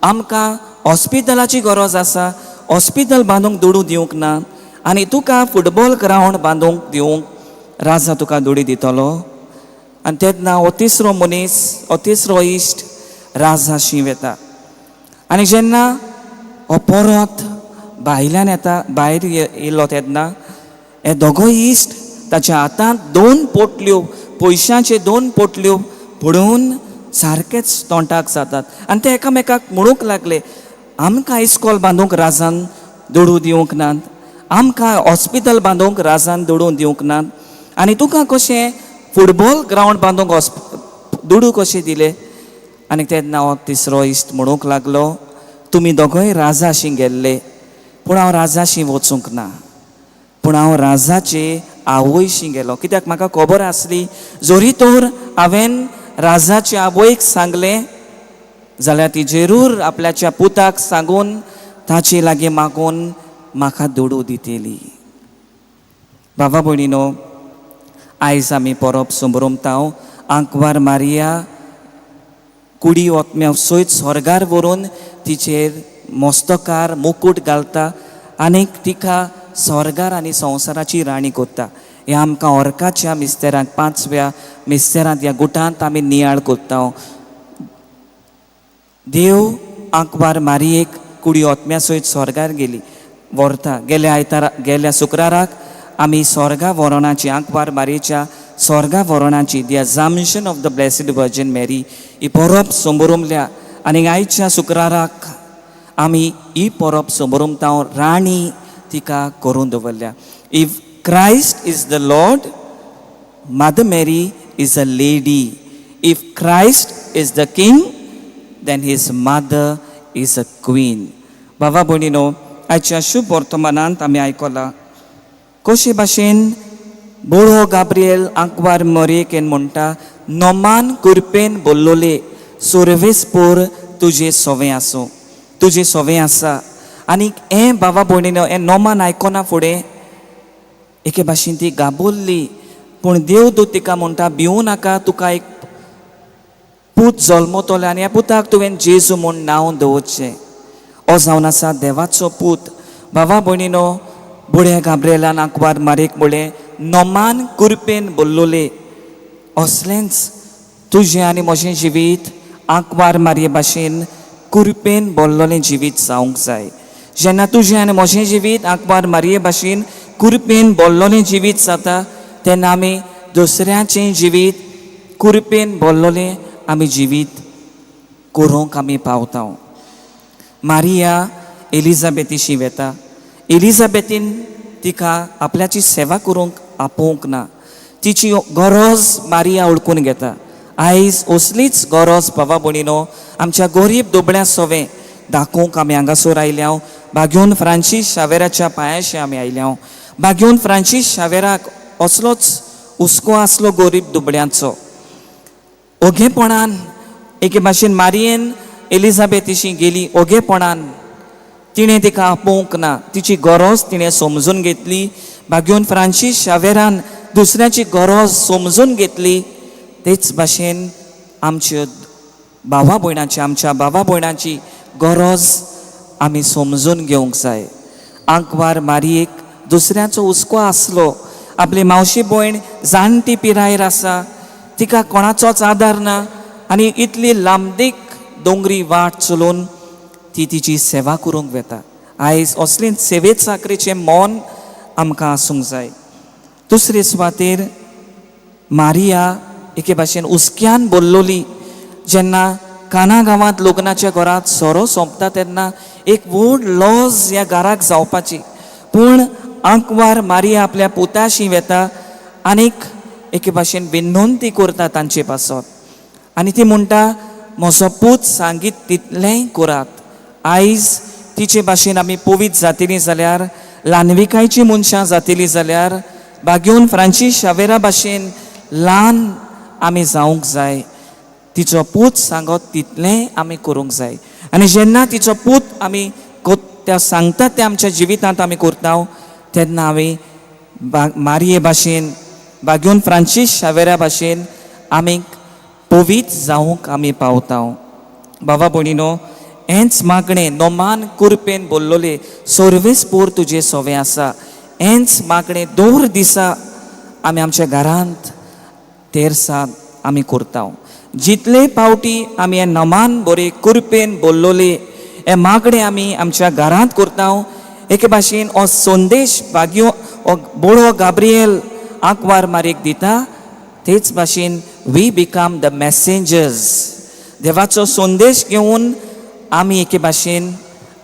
आमकां हॉस्पिटलाची गरज आसा, हॉस्पिटल बांदूंक दुडू दिवंक ना. आनी तुका फुटबॉल ग्रावंड बांदूंक दिवंक राजा तुका दुडी दितलो. आनी तेन्ना हो तिसरो मनीस, हो तिसरो इश्ट राजाशी वेता. आनी जेन्ना हो परत भायल्यान येता, भायर येयलो तेन्ना हे दोगूय इश्ट ताच्या हातांत 2 पोटल्यो, पयशांचे 2 पोटल्यो पडून सारकेच तोंडाक जातात. आनी ते एकामेकाक म्हणूंक लागले, आमकां इस्कॉल बांदूंक राजान दुडू दिवंक नात, आमकां हॉस्पिटल बांदूंक राजान दुडू दिवंक नात, आनी तुका कशें फुटबॉल ग्रावंड बांदूंक दुडू कशें दिले. आनी तेन्ना हो तिसरो इश्ट म्हणूंक लागलो, तुमी दोगूय राजाशी गेल्ले, पूण हांव राजाशी वचूंक ना, पूण हांव राजाचे आवयशी गेलो. कित्याक म्हाका खबर आसली, जोरी तोर हांवें राजाच्या आवयक सांगलें जाल्यार ती जरूर आपल्याच्या पुताक सांगून ताचे लागीं मागून म्हाका दुडू दितली. बाबा भयणीनो, आयज आमी परब संभ्रमतांव. आंकवार मारिया कुडी ओतम्या सयत स्वर्गार व्हरून तिचेर मस्तकार मुकूट घालता आनीक तिका स्वर्गार आनी संवसाराची राणी कोत्ता. हे आमकां ऑर्काच्या मिस्तेरांक 5व्या मिस्तेरांत ह्या गुटांत आमी नियाळ कोत्ता. देव आंकवार मारयेक कुडी ओतम्या सयत स्वर्गार गेली व्हरता. गेल्या शुक्राराक आमी स्वर्गा व्हरोणाची, आंकवार मारयेच्या स्वर्गा व्हरोणाची, दी अजाम्शन ऑफ द ब्लेसिड वर्जिन मेरी ही परब संभ्रमल्या. आनी आयच्या शुक्राराक आमी ही परब संभ्रमतांव राणी तिका करून दवरल्या. If Christ is the lord, mother Mary is a lady. If Christ is the king, then his mother is a queen. बाबा भयणीनो, आयच्या शुभ वर्तमानांत आमी आयकलां कशे भाशेन बोळो गाब्रिएल आंकवार मरयेकेन म्हणटा, नोमान कुरपेन बोल्लोले सोर्वेस्पोर तुजें सोवें आसूं, तुजें सोवें आसा. आनीक हें बाबा भयणीनो, हें नोमान आयकोना फुडें एके भाशेन ती गाबोल्ली. पूण देव तिका म्हणटा, भिवूं नाका, तुका एक पूत जल्मतले आनी ह्या पुताक तुवें जेजू म्हूण नांव दवरचें. हो जावन आसा देवाचो पूत. बाबा भयणीनो, बुड्या गाब्रिएलान आंकवार मारयेक म्हळें, नोमान कुरपेन बोल्लोले. असलेंच तुजें आनी म्हजें जिवीत आंकवार मारये भाशेन कुरपेन बोल्लोलें जिवीत जावंक जाय. जेन्ना तुजें आनी म्हजें जिवीत आंकवार मारये भाशेन कुरपेन बोल्लोलें जिवीत जाता, तेन्ना आमी दुसऱ्याचें जिवीत कुरपेन बोल्लोलें आमी जिवीत करूंक आमी पावता. मारिया एलिझाबेथीशी वेता. एलिझाबेथीन तिका आपल्याची सेवा करूंक आपोवंक ना. तिची गरज मारिया ओळखून घेता. आयज असलीच गरज बाबा भयणीनो आमच्या गरीब दुबळ्या सोवें दाखोवंक आमी हांगासर आयल्या. भाग्योन फ्रांसीस शावेराच्या पांयाशी आमी आयल्या. भाग्योन फ्रांसीस शावेराक असलोच हुस्को आसलो गरीब दुबळ्यांचो. ओगेपणान एके भाशेन मारियेन एलिझाबेथीशी गेली. ओगेपणान तिणें तिका आपोवंक ना. तिची गरज तिणें समजून घेतली. भाग्योन फ्रांसीस शावेरान दुसऱ्याची गरज समजून घेतली. तेच भाशेन आमच्या भावा भयणांची गरज आमी समजून घेवंक जाय. आंकवार मारयेक दुसऱ्याचो हुस्को आसलो. आपली मावशी भयण जाणटी पिरायेर आसा, तिका कोणाचोच आदार ना आनी इतली लांबदीक दोंगरी वाट चलून ती तिची सेवा करूंक वेता. आयज असले सेवेत साकरेचें मोन आमकां आसूंक जाय. दुसरे सुवातेर मारिया एके भाशेन हुस्क्यान बोल्लोली. जेन्ना काना गांवांत लग्नाच्या घरांत सोरो सोंपता तेन्ना एक व्हड लॉज ह्या घराक जावपाची, पूण आंकवार मारिया आपल्या पुताशी वेता आनीक एके भाशेन विनंती करता तांचे पासत आनी ती म्हणटा म्हजो पूत सांगीत तितलेंय करात. आयज तिचे भाशेन आमी पवित्र जातलीं जाल्यार ल्हानविकायची मनशां जातलीं जाल्यार बागेवन फ्रांसीस शावेरा भाशेन ल्हान आमी जावंक जाय. तिचो पूत सांगत तितलें आमी करूंक जाय आनी जेन्ना तिचो पूत आमी त्या सांगतात ते आमच्या जिवितांत आमी करता तेन्ना आमी मारये भाशेन बागेवन फ्रांसीस शावेरा भाशेन आमी पवित्र जावंक आमी पावता. बाबा भयणीनो, हेंच मागणें नोमान कुरपेन बोल्लोले सोर्वेस पोर तुजे सोवे आसा. हेंच मागणें दर दिसा आमी आमच्या घरांत तेरसाद आमी करता. जितले पावटी आमी हे नोमान बरे कुरपेन बोल्लोले हे मागणें आमी आमच्या घरांत करता. एके भाशेन हो संदेश बागयो हो बोळो गाब्रिएल आंकवार मारेक दिता तेच भाशेन वी बिकम द मॅसेंजर्स. देवाचो संदेश घेवन आमी एके भाशेन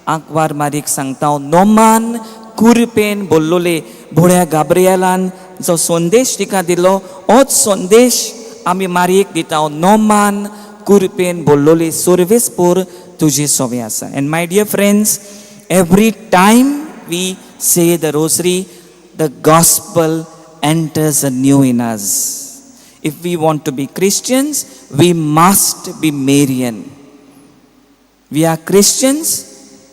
आंकवार मारीक सांगता. नोमान कुरपेन बोल्लोले बोळ्या गाब्रिएलान जो संदेश तिका दिलो होच संदेश आमी मारयेक दिता. नोमान कुरपेन बोल्लोले सोर्वेस पोर तुजे सोवे आसा. And my dear friends, every time we say the rosary, the gospel enters anew in us. If we want to be Christians, we must be Marian. We are Christians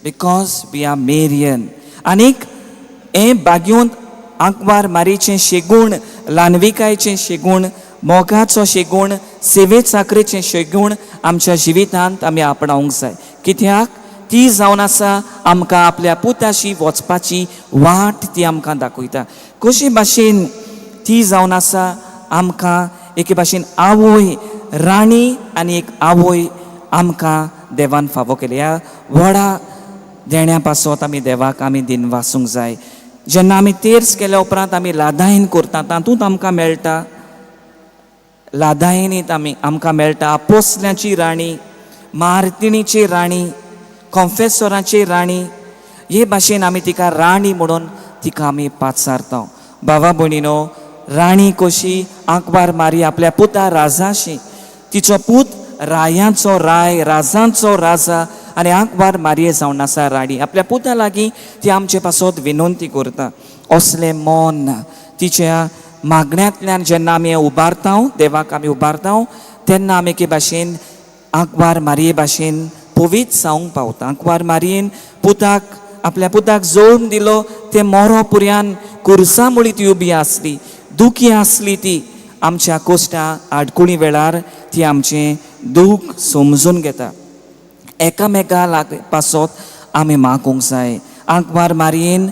because we are Marian. Anik हे बागेवन आंकवार मारीचें शेगूण, ल्हानविकायेचें शेगूण, मोगाचो शेगूण, सेवे चाकरेचें शेगूण आमच्या जिवितांत आमी आपणावंक जाय. कित्याक ती जावन आसा आमकां आपल्या पुताशी वचपाची वाट ती आमकां दाखयता. कशे भाशेन ती जावन आसा आमकां एके भाशेन आवय राणी आनी एक आवय आमकां देवान फावो केली. ह्या व्हडा देण्या पासत आमी देवाक आमी दिनवासूंक जाय. जेन्ना आमी तेर्स केल्या उपरांत आमी लादायन करता तातूंत आमकां मेळटा लादायनींत आमकां मेळटा आपोसल्याची राणी, मार्तिणीची राणी, कॉन्फेसोराची राणी. हे भाशेन आमी तिका राणी म्हणून तिका आमी पाचारता. बाबा भयणीनो, राणी कशी आंकवार मारी आपल्या पुता राजाशी, तिचो पूत रायांचो राय, राजांचो राजा आनी आंकवार मारये जावन आसा राणी. आपल्या पुता लागीं ती आमचे पासत विनंती करता. असलें मन तिच्या मागण्यांतल्यान जेन्ना आमी उबारता देवाक आमी उबारता तेन्ना आमी एके भाशेन आंकवार मारये भाशेन पवित्र जावंक पावता. आंकवार मारयेन पुताक आपल्या पुताक जोडून दिलो ते मोरो पुर्यान कुर्सा मुळी ती उबी आसली, दुखी आसली ती. आमच्या कोश्टा आडकुळी वेळार ती आमचें दूख समजून घेता. एकामेका पासत आमी मागूंक जाय. आंकवार मारयेन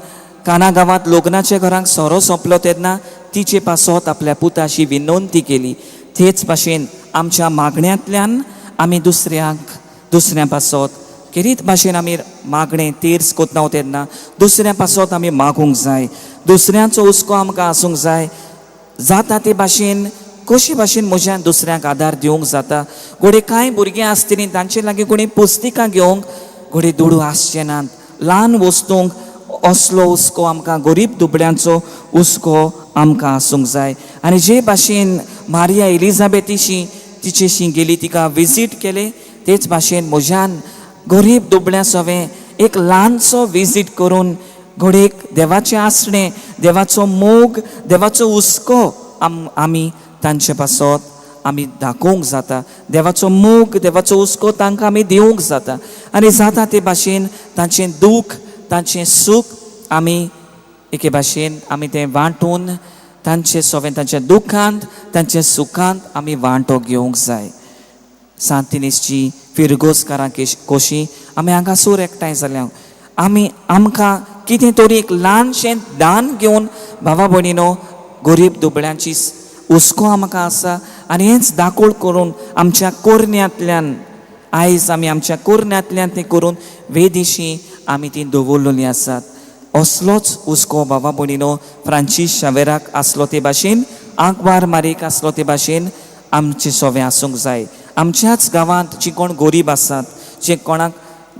काना गांवांत लग्नाच्या घरांक सोरो सोंपलो तेन्ना तिचे पासत आपल्या पुताशी विनंती केली. तेच भाशेन आमच्या मागण्यांतल्यान आमी दुसऱ्या पासत केरीत भाशेन आमी मागणें तेर्स कोत्ता तेन्ना दुसऱ्या पासत आमी मागूंक जाय. दुसऱ्यांचो हुस्को आमकां आसूंक जाय. जाता ते भाशेन कशे भाशेन म्हज्यान दुसऱ्यांक आदार दिवंक जाता. घोडे कांय भुरगीं आसतलीं तांचे लागीं कोणी पुस्तिकां घेवंक घोडे दुडू आसचे नात. ल्हान वस्तूंक असलो हुस्को आमकां गरीब दुबळ्यांचो हुस्को आमकां आसूंक जाय. आनी जे भाशेन मारिया एलिझाबेथीशी तिचेशी गेली, तिका विजीट केले, तेच भाशेन म्हज्यान गरीब दुबळ्या सवें एक ल्हानसो विजीट करून घोडेक देवाचें आसणें, देवाचो मोग, देवाचो हुस्को आमी तांचे पासत आमी दाखोवंक जाता. देवाचो मोग, देवाचो हुस्को तांकां आमी दिवंक जाता. आनी जाता ते भाशेन तांचें दूख, तांचें सूख आमी एके भाशेन आमी तें वांटून तांचे सोवें तांच्या दुखांत तांच्या सुखांत आमी वांटो घेवंक जाय. सांतिनेसची फिरगोसकारां कशी आमी हांगासर एकठांय जाल्या आमकां कितें तरी एक ल्हानशें दान घेवन भावा भयणीनो गरीब दुबळ्यांची हुस्को आमकां आसा. आनी हेंच दाखोळ करून आमच्या कोरण्यांतल्यान आयज आमी आमच्या कोरण्यांतल्यान तें करून वेदिशी आमी ती दवरलेलीं आसात. असलोच हुस्को बाबा भयणीनो फ्रांसीस शावेराक आसलो ते भाशेन, आंकवार मारीक आसलो ते भाशेन आमचें सोवें आसूंक जाय. आमच्याच गांवांत जी कोण गरीब आसात, जे कोणाक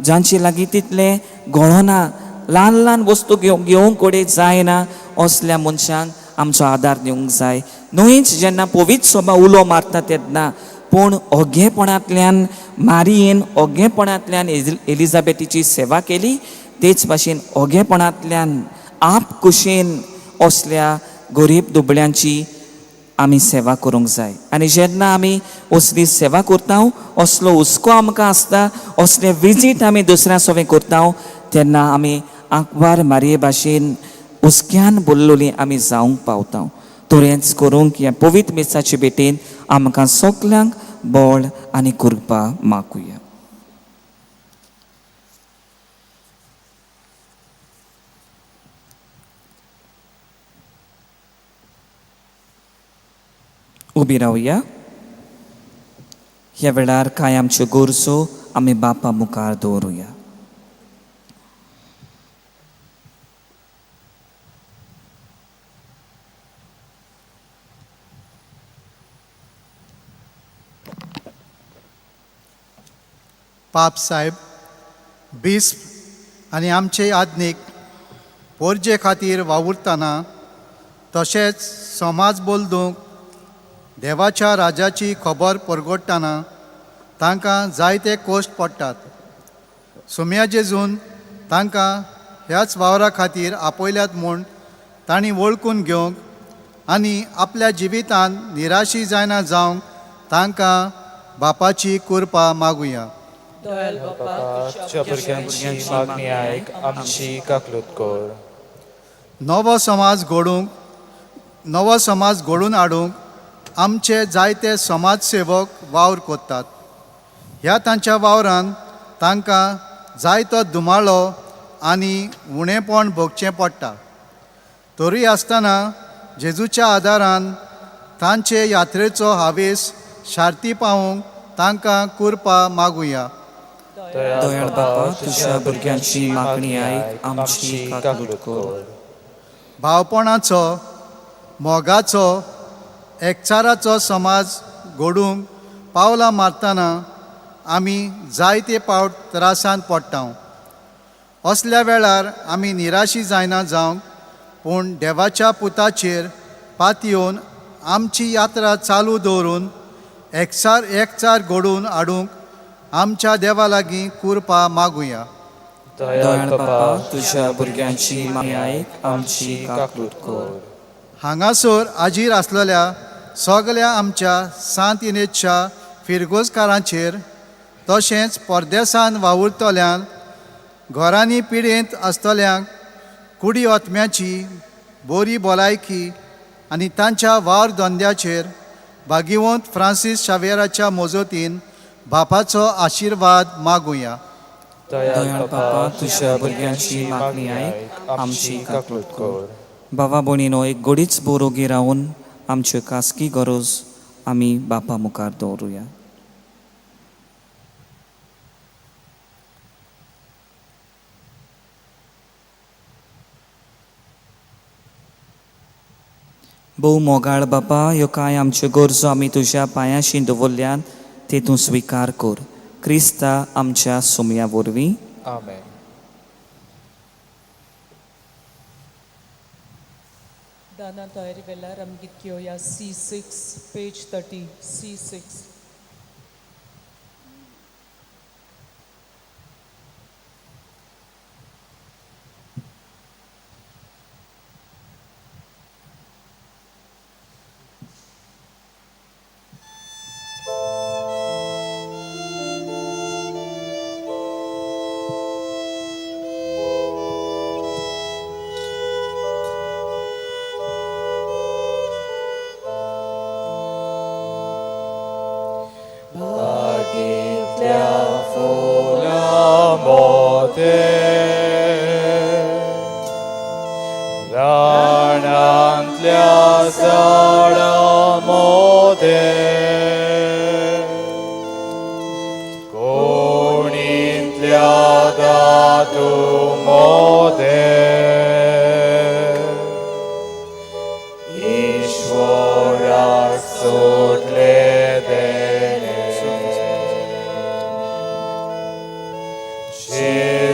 जांचे लागीं तितलें घोळो ना, ल्हान ल्हान वस्तू घेवंक कोडे जायना असल्या मनशांक आमचो आदार दिवंक जाय. न्हूच जेन्ना पवित्र सभा उलो मारता तेन्ना पूण ओगेपणांतल्यान मारियेन ओगेपणांतल्यान एलिझाबेथीची सेवा केली, तेच भाशेन ओगेपणांतल्यान आप कुशीन असल्या गरीब दुबळ्यांची आमी सेवा करूंक जाय. आनी जेन्ना आमी असली सेवा करता, असलो हुस्को आमकां आसता, असले विजीट आमी दुसऱ्या सवें करता, तेन्ना आमी आंकवार मारये भाशेन हुस्क्यान बोल्लोली आमी जावंक पावता. तुरेंच करूंक ह्या पवित्र मेसाचे भेटेन आमकां सगल्यांक बळ आनी कृपा मागुया. उबी रावया. ह्या वेळार कांय आमच्यो गरजो आमी बापा मुखार दवरुया. पाप साहेब, बिस्प आनी आमचे आदनीक पोरजे खातीर वावुरतना तशेंच समाज बोलदूंक देवाच्या राजाची खबर परगडटना तांकां जायते कोश्ट पडटात. सुम्या जेजून तांकां ह्याच वावरा खातीर आपयल्यात म्हूण तांणी वळखून घेवंक आनी आपल्या जिवितांत निराशी जायना जावंक तांकां बापाची कृपा मागुया. तुज्या भुरग्यांची मागणी आयक, आमची काकलूत कर. नवो समाज घडून हाडूंक आमचे जायते समाजसेवक वावर कोत्तात. ह्या तांच्या वावरांत तांकां जायतो दुमाळो आनी उणेपण भोगचें पडटा. तरी आसतना जेजूच्या आदारान तांचे यात्रेचो हावेस शार्ती पावूंक तांकां कृपा मागुया. दयाळ बापा, तुज्या भुरग्यांची मागणी आयक, आमची काकलूत कर. भावपणाचो, मोगाचो, एकचाराचो समाज घडूंक पावलां मारतना आमी जायते पावट त्रासांत पडटा. असल्या वेळार आमी निराशी जायना जावंक पूण देवाच्या पुताचेर पातयेवन आमची यात्रा चालू दवरून एकचार घडून हाडूंक आमच्या देवा लागीं कृपा मागुया. दयाळ बापा, तुज्या भुरग्यांची मागणी आयक, आमची काकलूत कर. हांगासर हाजीर आसलेल्या सगल्या आमच्या सांत इनेजच्या फिरगोजकारांचेर तशेंच परदेसांत वावुरतल्यांक, घरांनी पिडेंत आसतल्यांक कुडी ओतम्याची बरी भलायकी आनी तांच्या वावर धंद्याचेर भागिवंत फ्रांसीस शावेराच्या मोजतीन बापाचो आशिर्वाद मागुया. दयाळ बापा, तुज्या भुरग्यांची मागणी आयक, आमची काकलूत कर. बाबा भयणीनो, एक गोडीच बोरोगी रावन आमच्यो खासगी गरज आमी बापा मुखार दवरुया. भोव मोगाळ बापा, ह्यो कांय आमच्यो गरजो आमी तुज्या पांयाशी दवरल्यान ते तूं स्विकार कर. क्रिस्ता आमच्या सुमया वरवीं. आमेन. दाना तयारी वेळार आमी गीत घेवया C6 page 30 C6.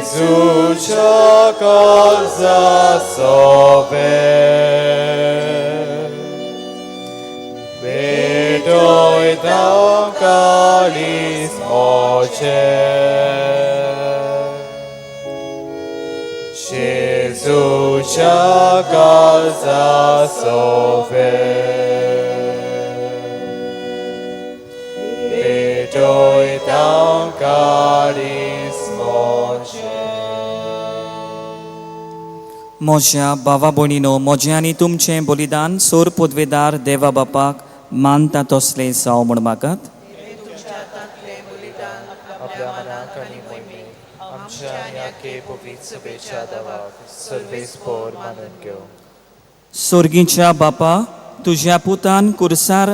Jezucia causa sobe. Vedoi thou calis moce. Jezucia causa sobe. Vedoi thou calis moce. म्हज्या भावा भयणीनो, म्हजें आनी तुमचें बलिदान सोर पदवेदार देवा बापाक मानता तसलें जावं म्हण मागात. आपल्या मनाक आनी मोहिमेक आमच्या आनी आखे पवित्र सभेच्या देवाक सर्वेस्पोर मानून घेव. सोर्गीच्या बापा, तुज्या पुतान कुर्सार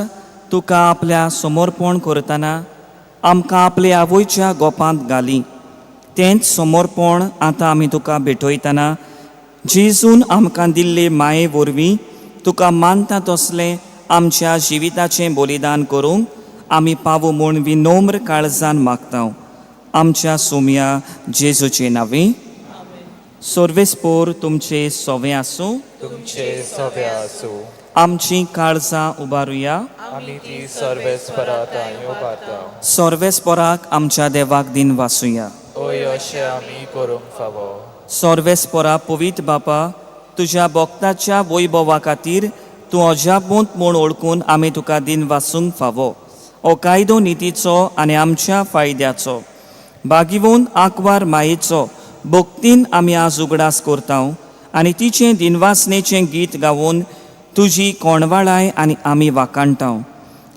तुका आपल्या समर्पण करतना आमकां आपले आवयच्या गोपांत घाली. तेंच समर्पण आतां आमी तुका भेटयतना जेजून आमकां दिल्ले माये वरवीं तुका मानता तसलें आमच्या जिविताचें बलिदान करूंक आमी पावो म्हूण विनम्र काळजान मागता. आमच्या सोम्या जेजूचे नांवे. सर्वेस्पोर तुमचे सोवे आसूं. तुमचे सवे आसूं. आमची काळजां उबारुया. आमी ती सर्वेस्परांताय उबारता. सर्वेस्पराक आमच्या देवाक दिन वासुया. ओय अशें आमी करूंक फावो. सर्वेस्परा पवित्र बापा, तुज्या भक्ताच्या वैभवा खातीर तूं अजापूत म्हूण ओळखून आमी तुका दिन वासूंक फावो. हो कायदो नितीचो आनी आमच्या फायद्याचो बागिवून आंकवार मायेचो भक्तीन आमी आज उगडास करता आनी तिचें दिनवासनेचें गीत गावून तुजी कोणवाळाय आनी आमी वाकाणटा.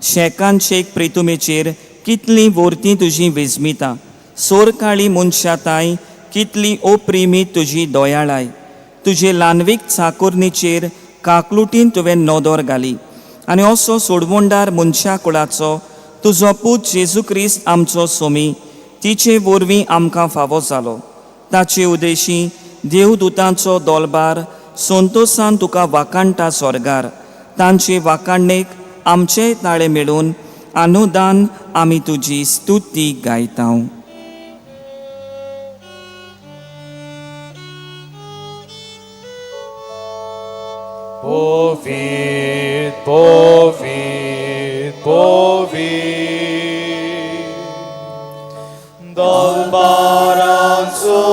शेकांचे प्रितुमेचेर कितलीं वर्तीं तुजी वेजमिता. सोरकाळी मनशाताय कितली ओप्रेमीत तुजी दोयाळाय. तुजे ल्हानवीक चाकुर्णीचेर काकलुटीन तुवें नदर घाली आनी असो सोडवणदार मनशा कुळाचो तुजो पूत जेजू क्रिस्त आमचो सोमी तिचे वरवीं आमकां फावो जालो. ताचे उदेशी देवदूतांचो दोलबार संतोशान तुका वाकाणटा स्वर्गार. तांचे वाकाणणेक आमचेय ताळे मेळून अनुदान आमी तुजी स्तुती गायता. Povit, povit, povit, dolbaranzo,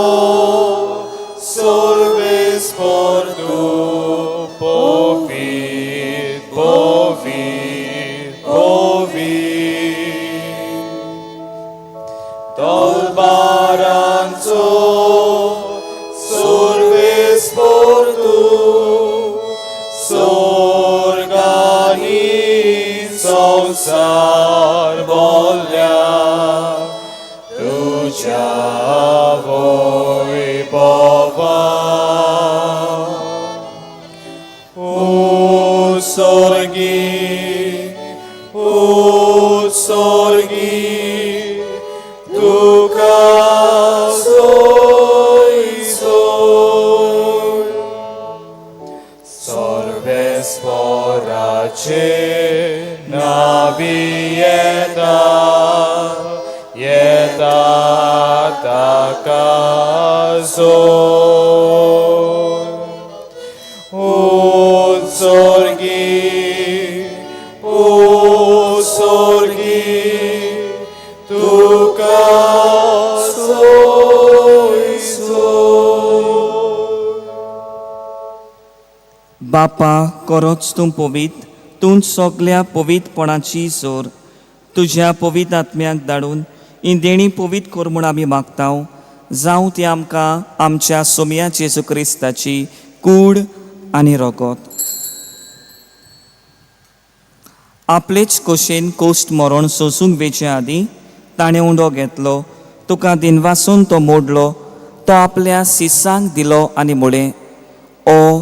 sorvespor tu. Povit, povit, povit, dolbaranzo, sorvespor tu. Sorgani संसार बोलल्या तुझ्या वैभवा. ओ स्वर्गी, ओ स्वर्गी, तुका सोय सोय. Sorvesporace navi yeta, yeta takazor. O sorgi, tuka soy soy. बापा, खरोच तूं पवित्र. तूं सगल्या पवित्रपणाची जोर तुज्या पवित्र आत्म्याक धाडून ही देणी पवित्र कर म्हूण आमी मागता. जावं ती आमकां आमच्या सोम्या जेजू क्रिस्ताची कूड आनी रगत. आपलेच कशेन कोश्ट मरण सोसूंक वेचे आदीं ताणें उंडो घेतलो. तुका दिनवासून तो मोडलो. तो आपल्या सिसांक दिलो आनी म्हळें, ओ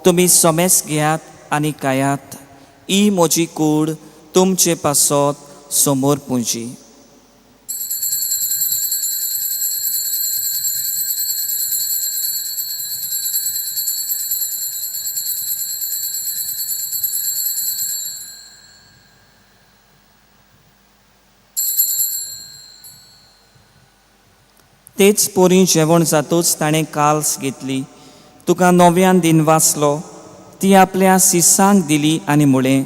तुमी सोमेस घेयात आनी खायात. ही म्हजी कूड तुमचे पासत समोर पुंजी. तेच पोरी जेवण जातूच ताणें काल्स घेतली, तुका नव्यान दिन वाचलो, ती आपल्या सिसांक दिली आनी म्हळें,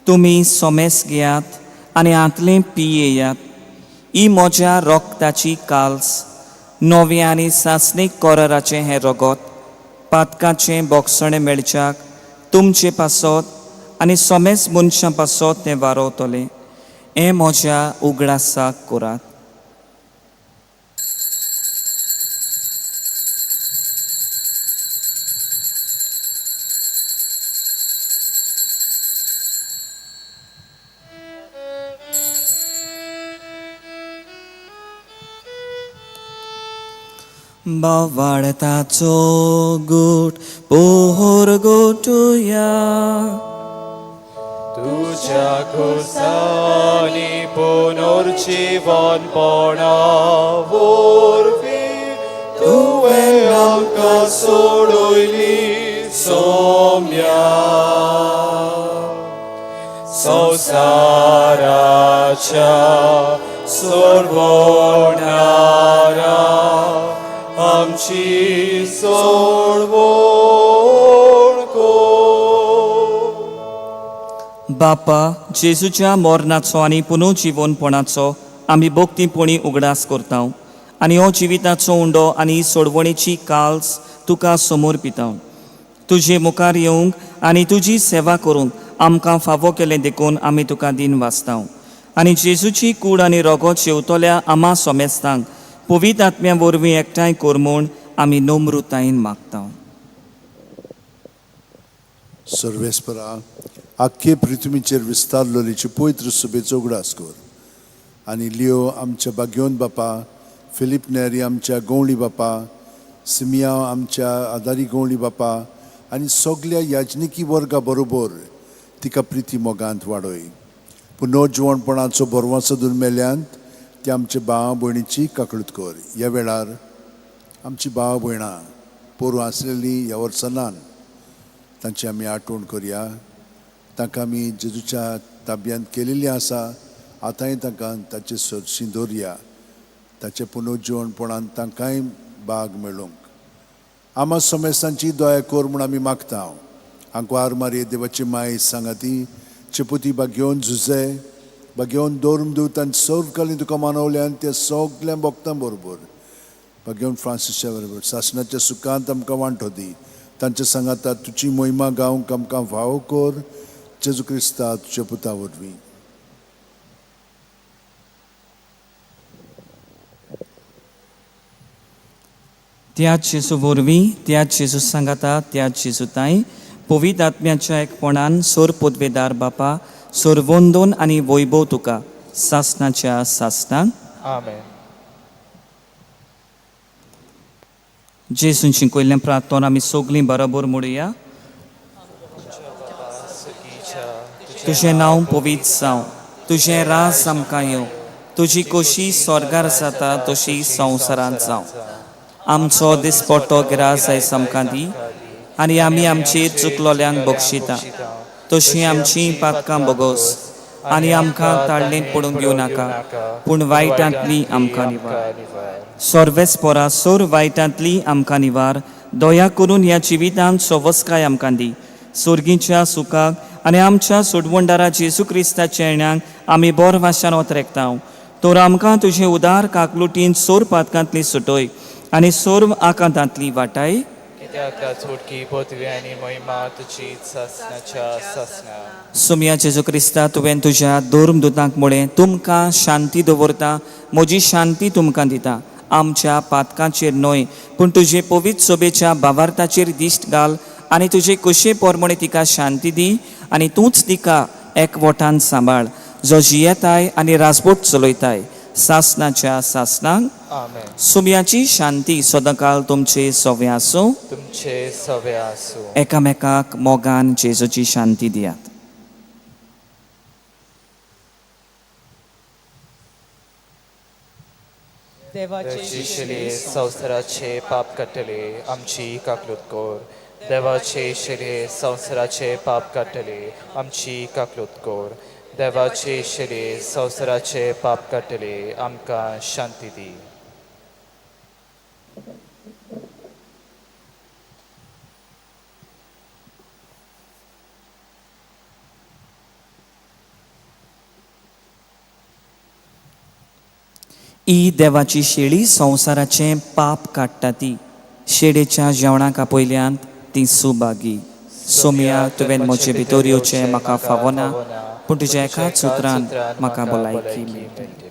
तुमी सोमेस घेयात आनी हातलें पियेयात, ही म्हज्या रोगताची काल्स, नवे आनी सासणीक कोराराचें हें रगत, पातकाचें बोगसणें मेळच्याक तुमचे पासत आनी सोमेस मनशां पासत तें वारोवतलें, हें म्हज्या उगडासाक करात. बावाडताचो गोट पोहर गोटुया, तुझ्या खुसानी पुनर्जीवनपणा वरवीं तुवें आमकां सोडयली सोम्या. संवसाराच्या सोडवणारा आमची सोडवण कर. बापा, जेजूच्या मोरणाचो आनी पुनर्जीवनपणाचो आमी भोक्तीपणी उगडास करता आनी हो जिविताचो उंडो आनी सोडवणेची काल्स तुका समर्पिता. तुजे मुखार येवंक आनी तुजी सेवा करूंक आमकां फावो केलें देखून आमी तुका दिन वाचता आनी जेजूची कूड आनी रगत शेवतल्या आमा सोमेस्तांक पवित्र आत्म्या वरवीं एकठांय कर म्हूण आमी नम्रतायेन मागता. सर्वेस्परा आख्खे पृथ्वीचेर विस्तारलोलीची पवित्र सुबेचो उगडास कर आनी लियो आमच्या बाग्योन बापा, फिलिप नेरी आमच्या गवळी बापा, सिमिया आमच्या आदारी गवळी बापा आनी सगळ्या याजनिकी वर्गा बरोबर तिका प्रिती मोगांत वाडय. पुनर्जीवनपणाचो बरवासो दुर्मेल्यांत ते आमच्या भावा भयणीची काकळूत कर. ह्या वेळार आमची भावा भयणां पोरूं आसलेलीं ह्या वर्सानान तांची आमी आठवण करया. तांकां आमी जेजूच्या ताब्यांत केलेलीं आसा, आतांय तांकां ताचे सरशी दवरया. ताचे पुनर्जीवनपणान तांकांय भाग मेळूंक आमा सोमेसांची दया कर म्हूण आमी मागता. आंकवार मारये देवाची माय सांगाती चेपुती बाग्योन झुजे बाग्योन दोरम दिवतान सगळीं तुका मानवल्यान त्या सगळ्या भक्तां बरोबर बाग्योन फ्रांसिसच्या बरोबर सासणाच्या सुखांत आमकां वांटो दी. तांच्या सांगाता तुजी महिमा गावंक आमकां भाव कर. जेजू क्रिस्ता तुज्या पुता वरवीं. त्याच जेजू वरवीं, त्याच जेजू सांगाता, त्याच जेजू ताई पवित्र आत्म्याच्या एकपणान सोर पदवेदार बापा, सोर वंदन आनी वैभव तुका सासणाच्या सासणांक. आमेन. जेजूंची कोयल्ल्या प्रार्थना आमी सगळीं बरोबर म्हणुया. तुजें नांव पवित्र जावं, तुजें राज आमकां येवं, तुजी कशी स्वर्गार जाता तशी संवसारांत जावं. आमचो दिसपट्टो गिरास आयज आमकां दी आनी आमी आमचेर चुकलोल्यांक बक्षिता तशीं आमचीं पातकां बगोस आनी आमकां ताळणेंत पडूंक दिवं नाका, पूण वायटांतली आमकां निवार. सर्वेस्परा सोर वायटांतली आमकां निवार. दया करून ह्या जिवितांत सवस्काय आमकां दी. सुर्गीच्या सुखाक आनी आमच्या सोडवणदारा जेजू क्रिस्ताच्या येण्याक आमी बोर वाशान वतरेकता. तर आमकां तुजे उदार काकलुटीन सोर पातकांतली सुटय आनी सोर आकांतांतली वाटाय. कित्याक चोडकी पदवी आनी महिमा तुजीच सासणाच्या सासणा. सुमया जेजू क्रिस्ता तुवें तुज्या धर्म दुतांक म्हळें, तुमकां शांती दवरता, म्हजी शांती तुमकां दिता. आमच्या पातकांचेर न्हय पूण तुजे पवित्र सोबेच्या भावार्थाचेर दिश्ट घाल आनी तुजे कशे पोरमणे तिका शांती दी आनी तूंच तिका एकवटान सांबाळ, जो जियेताय आनी राजपोट चलयताय सासणाच्या सासणांक. आमेन. सुमयाची शांती सदांकाळ तुमचे सवे आसूं. तुमचे सवे आसूं. एकामेकाक मोगान जेजूची शांती दियात. देवाचे शिले संवसाराचे पाप काडटले आमची काकलूत कोर. देवाचे शिले संवसाराचे पाप काडटले आमची काकलूत कोर. देवाचे शिले संवसाराचे पाप काडटले आमकां शांती दी. ही देवाची शेळी संवसाराचें पाप काडटा ती शेडेच्या जेवणाक आपयल्यांत ती सुभागी सोम्या तुवें म्हजे भितर येवचें म्हाका फावना पूण तुज्या एकाच उतरान म्हाका भलायकी मेळटली.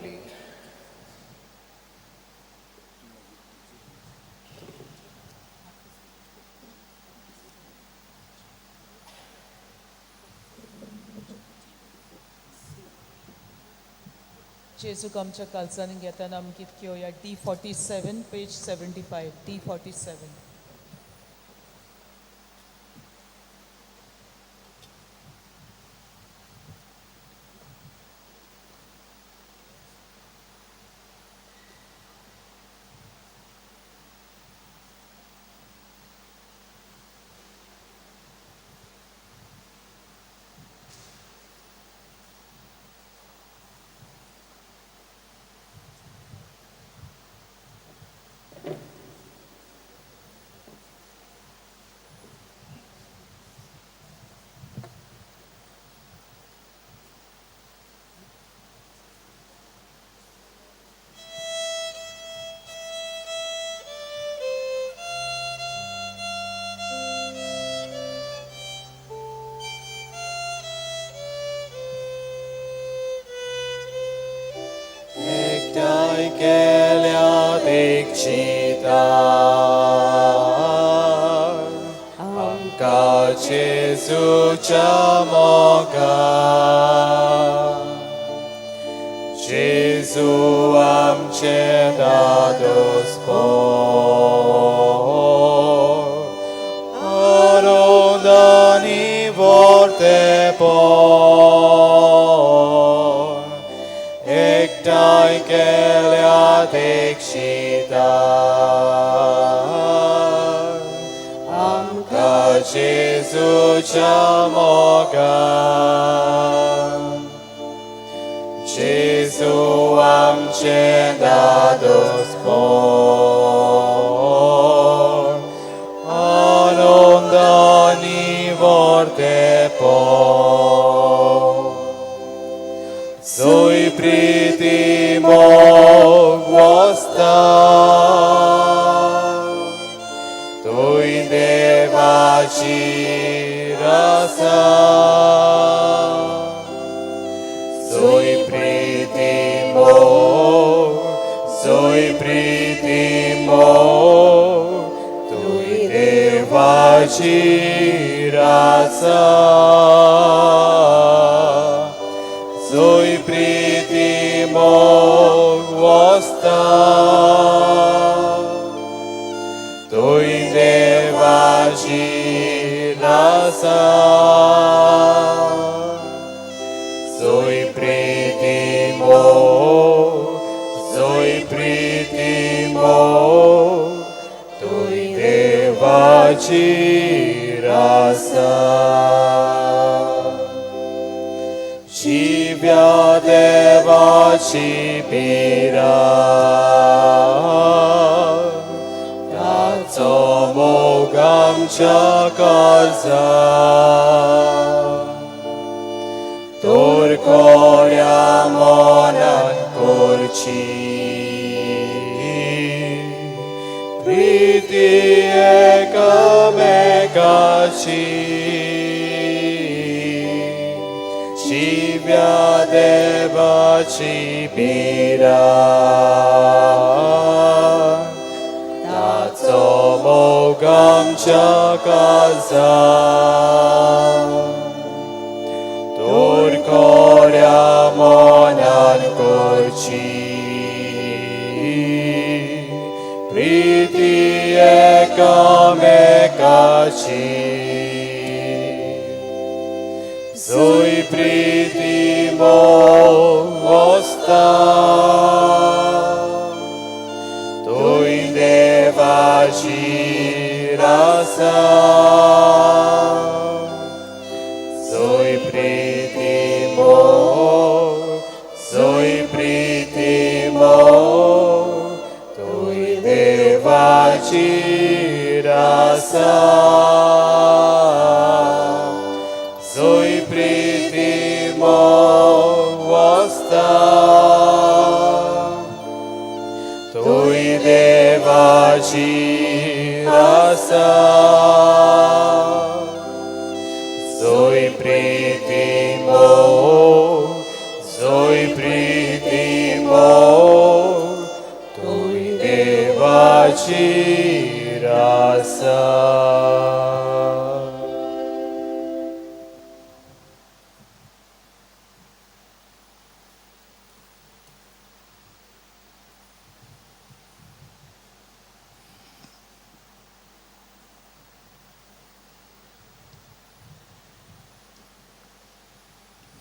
जेजूक आमच्या कालचांनी घेताना आमी कितें घेवया D47 page 75 D47. Ektai keliat ikchita Amka Jezucha moga Jezu amche dados por Orodani vorte por Ektai keliat ikchita Amka Jezucha moga Jezu amche dados por Anondani vorte por Zoi pritimo gvosta Tui devaci rasa Zoi pritimo Tui devaci rasa Zoi pritimo gvosta Tui devaci rasa Zoi pritimo Tui devaci rasa Civia devaci pira Taco mogam chakarza Turkoria monan kurci Priti ekamekaci Civia devaci pira Taco mogam chakarza Turkoria monan kurci Priti ekamekaci Zoi pritimo osta Tui devaci rasa Zoi pritimo Tui devaci देवाची रासा सोय प्रीती वस्ता तोय देवाची रासा सोय प्रीती तोय देवाची रासा.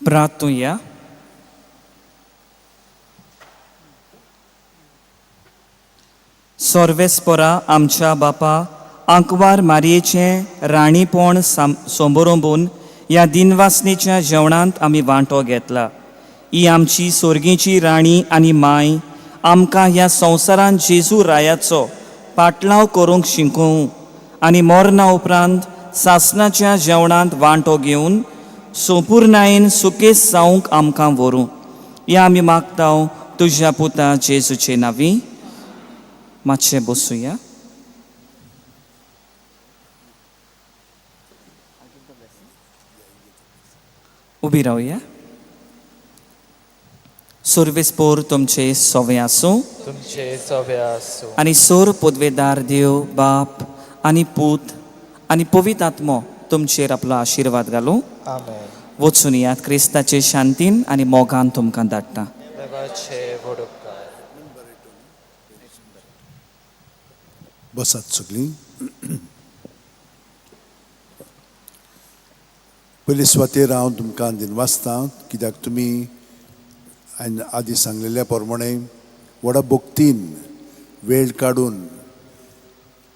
प्रार्थूया. सर्वेस्परा आमच्या बापा, आंकवार मारयेचें राणीपण सोबरोंबून ह्या दिनवासनेच्या जेवणांत आमी वांटो घेतला. ही आमची सोर्गीची राणी आनी माय आमकां ह्या संवसारांत जेजू रायाचो पाटलाव करूंक शिकूं आनी मरणा उपरांत सासणाच्या जेवणांत वांटो घेवन संपूर्णायेन सुकेस जावंक आमकां व्हरूं. हें आमी मागता तुज्या पुता जेजूचे नांवी. मातशें बसूया. उबी रावया. सर्वेस्पोर तुमचे सोवे आसूं तुमचे सवे आसूं आनी सोर पदवेदार देव बाप आनी पूत आनी पवित्र आत्मो तुमचेर आपलो आशिर्वाद घालूं. आमेन. वचून यात क्रिस्ताचे शांतीन आनी मोगान तुमकां धाडटा. देवाचे व्हड उपकार. बसात सगळीं. पयली स्वातेर हांव तुमकां दिनवासतां कित्याक तुमी हांवें आदीं सांगलेल्या प्रमाणे व्हडा भक्तीन वेळ काडून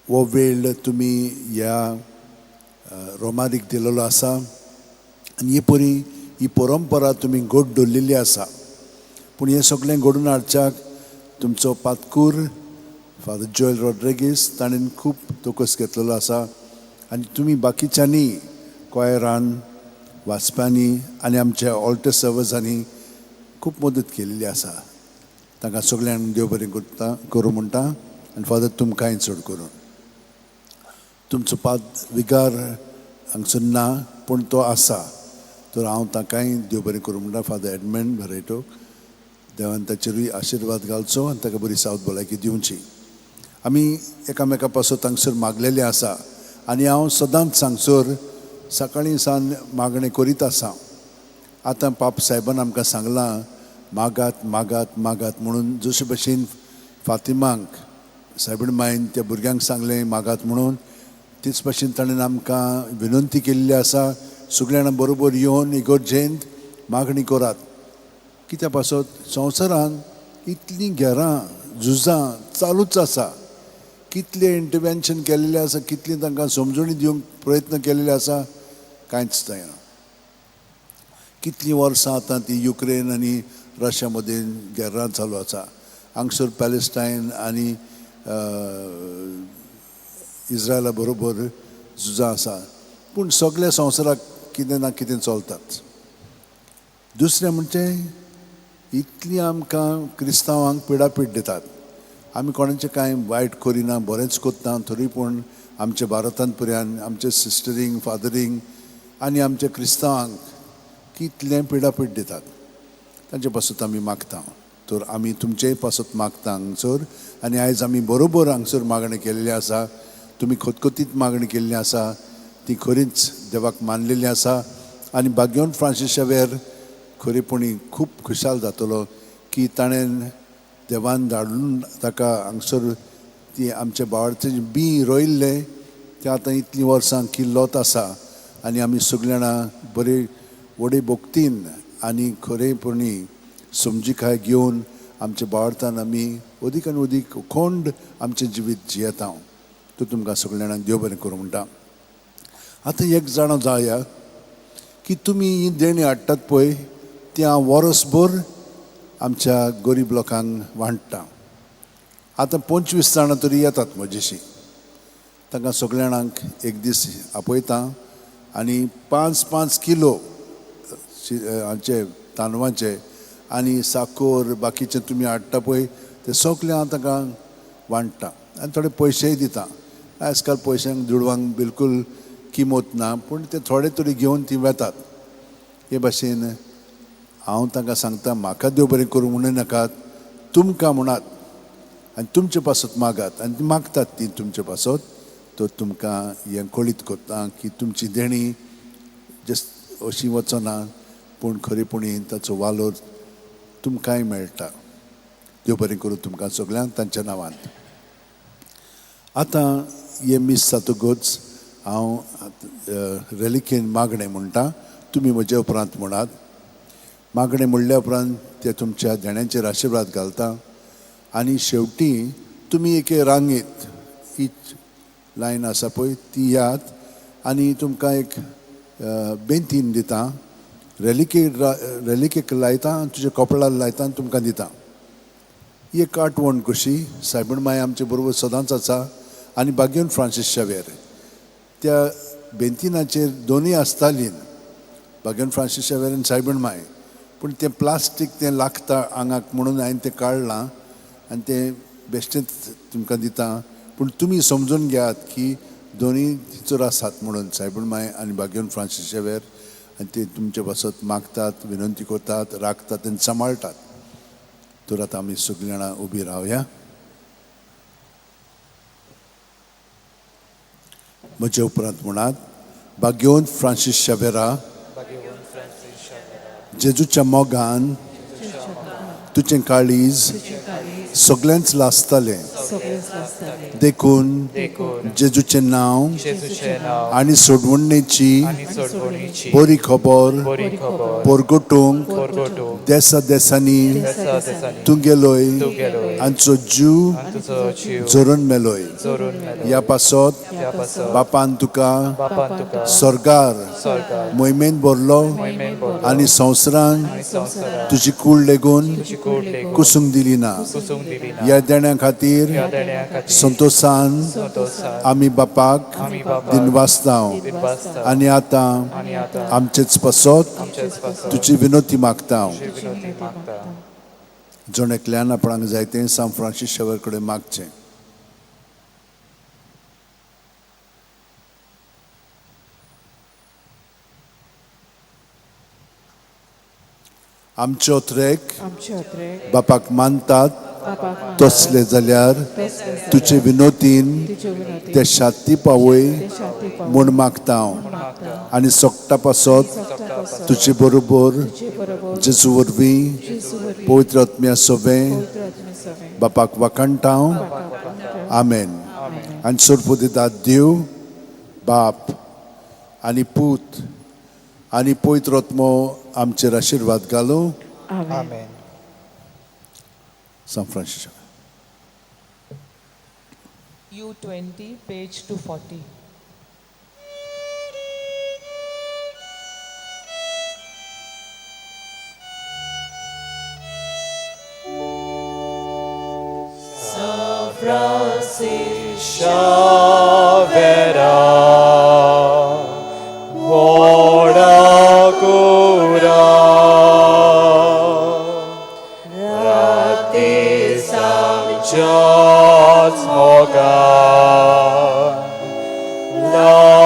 हो वेळ तुमी ह्या रोमारीक दिलेलो आसा आनी ही परंपरा तुमी घोट दवरलेली आसा. पूण हें सगळें घडोवन हाडच्याक तुमचो पातकूर फादर जोएल रॉड्रिगीस ताणें खूब तोकस घेतलेलो आसा आनी तुमी बाकीच्यांनी कॉयरान वाचप्यांनी आनी आमच्या ऑल्टर सर्वर्सांनी खूब मदत केलेली आसा. तांकां सगळ्यांक देव बरें करता करूं म्हणटा आनी फादर तुमकांय चड करून. तुमचो पाद विगार हांगसर ना पूण तो आसा तर हांव ताकाय देव बरें करूं म्हणटा. फादर एडमंड भरयटो देवान ताचेरूय आशिर्वाद घालचो आनी ताका बरी सावध भलायकी दिवची. आमी एकामेका पासत हांगसर मागलेले आसा आनी हांव सदांच हांगसर सकाळीं सान मागणें करीत आसा. आतां पाप साहेबान आमकां सांगलां मागात मागात मागात म्हणून. जशे भशेन फातिमांक सायबीण मायन त्या भुरग्यांक सांगलें मागात म्हणून तेच भशेन ताणें आमकां विनंती केल्ली आसा सगळ्या जाणां बरोबर येवन इगर्जेंत मागणी करात. कित्या पासत संवसारांत इतलीं घेरां झुजां चालूच आसा. कितलें इंटरवेन्शन केल्लें आसा, कितलीं तांकां समजणी दिवंक प्रयत्न केल्ले आसा, कांयच जायना. कितलीं वर्सां आतां ती युक्रेन आनी रशिया मदीं घेरां चालू आसा. हांगसर पॅलेस्टायन आनी इज्रायला बरोबर झुजां आसा. पूण सगळ्या संवसाराक कितें ना कितें चलताच. दुसरें म्हणजे इतलीं आमकां क्रिस्तांवांक पिडापीड दितात. आमी कोणाचें कांय वायट करिना, बरेंच कोत्ता, तरी पूण आमच्या भारतांत पर्यंत आमच्या सिस्टरींक फादरींक आनी आमच्या क्रिस्तांवांक कितलें पिडापीड दितात. तांचे पासत आमी मागता. तर आमी तुमचेय पासत मागता हांगसर. आनी आयज आमी बरोबर हांगसर मागणी केल्ली आसा. तुमी खतखतीत मागणी केल्ली आसा ती खरीच देवाक मानलेली आसा. आनी भाग्यवन फ्रांसीस शावेर खरेपणी खूब खुशाल जातलो की ताणें देवान धाडून ताका हांगसर ती आमच्या बाळाचें बी रोयिल्लें तें आतां इतलीं वर्सां किल्लोत आसा. आनी आमी सगळीं जाणां बरे व्हडे भक्तीन आनी खरेपणी समजीकाय घेवन आमच्या बाळांतान आमी अदीक आनी अदीक अखंड आमचें जिवीत जियेता. तो तुमकां सगळ्या जाणांक देव बरें करूं म्हणटा. आतां एक जाणो जाया की तुमी ही देणी हाडटात पळय ती हांव वर्सभर आमच्या गरीब लोकांक वांटटा. आतां 25 जाणां तरी येतात म्हजेशी. तांकां सगळ्या जाणांक एक दीस आपयता आनी 5-5 किलो हांचे तांदळाचे आनी साकर बाकीचे तुमी हाडटा पळय ते सगळे हांव तांकां वांटटा आनी थोडे पयशेय दिता. आयज काल पयशांक दुडवांक बिलकूल किंमत ना, पूण ते थोडे तरी घेवन ती वेतात. हे भाशेन हांव तांकां सांगता, म्हाका देव बरें करूं म्हणू नाकात, तुमकां म्हणात आनी तुमचे पासत मागात आनी मागतात ती तुमचे पासत, तो तुमकां हें कळीत करता की तुमची देणी जस्ट अशी वचना, पूण खरेपणीन ताचो वालोर तुमकांय मेळटा. देव बरें करूं तुमकां सगळ्यांक तांच्या नांवान. आतां हे मीस जातकूच हांव रेलिकेन मागणें म्हणटा, तुमी म्हजे उपरांत म्हणात. मागणें म्हणल्या उपरांत ते तुमच्या देण्यांचेर आशिर्वाद घालता आनी शेवटी तुमी एके रांगेंत हीच लायन आसा पळय ती यात आनी तुमकां एक बेंतीन दिता, रेलिकेक लायता आनी तुज्या कपळार लायता आनी तुमकां दिता. ही एक आठवण कशी. सायबीण माय आमचे बरोबर सदांच आसा आनी बागेवन फ्रांसीस शावेर त्या बेंतिनाचेर दोनूय आसतालीं, बागेवन फ्रांसीस शावेर आनी सायबीण माय, पूण तें प्लास्टीक तें लागता आंगाक म्हणून हांवें तें काडलां आनी तें बेश्टेंच तुमकां दिता. पूण तुमी समजून घेयात की दोनूय तिचोर आसात म्हणून, सायबीण माय आनी बागेवन फ्रांसीस शावेर, आनी ते तुमचे पासत मागतात, विनंती करतात, राखतात आनी सांबाळटात. तर आतां आमी सगळीं जाणां उबी रावया. म्हजे उपरांत म्हणात. बागेवन फ्रांसीस शावेरा, जेजूच्या मोगान तुजें काळीज सगळ्यांच लासतालें, देखून जेजूचें नांव आनी सोडवणेची बरी खबर परगटूंक देसा देसांनी तुंगेलोय आमचो जीव जोरून मेलोय. ह्या पासत बापान तुका स्वर्गार मोहिमेन भरलो आनी संवसारान तुजी कूड लेगून कुसूंक दिली ना. ह्या देण्या खातीर संतोशान आमी बापाक दिनवासता आनी आतां आमचेच पासत तुजी विनोती मागता. जण एकल्यान आपणाक जाय तें सान फ्रांसीस शावेर कडेन मागचें. आमचे ओत्रेक बापाक मानतात तसले जाल्यार तुजे विनोतीन ते शांती पावय म्हूण मागता हांव आनी सोगटा पासत तुजे बरोबर जेजू वरवीं पवित्र आत्म्या सोबें बापाक वाखाणटा हांव. आमेन. आनी सोडपो दितात देव बाप आनी पूत आनी पवित्र आत्मो आमचेर आशिर्वाद घालूं. आमेन. सान फ्रांसीस. U20, page 240. Francis Xavera, ora cura, rati samjot moga, la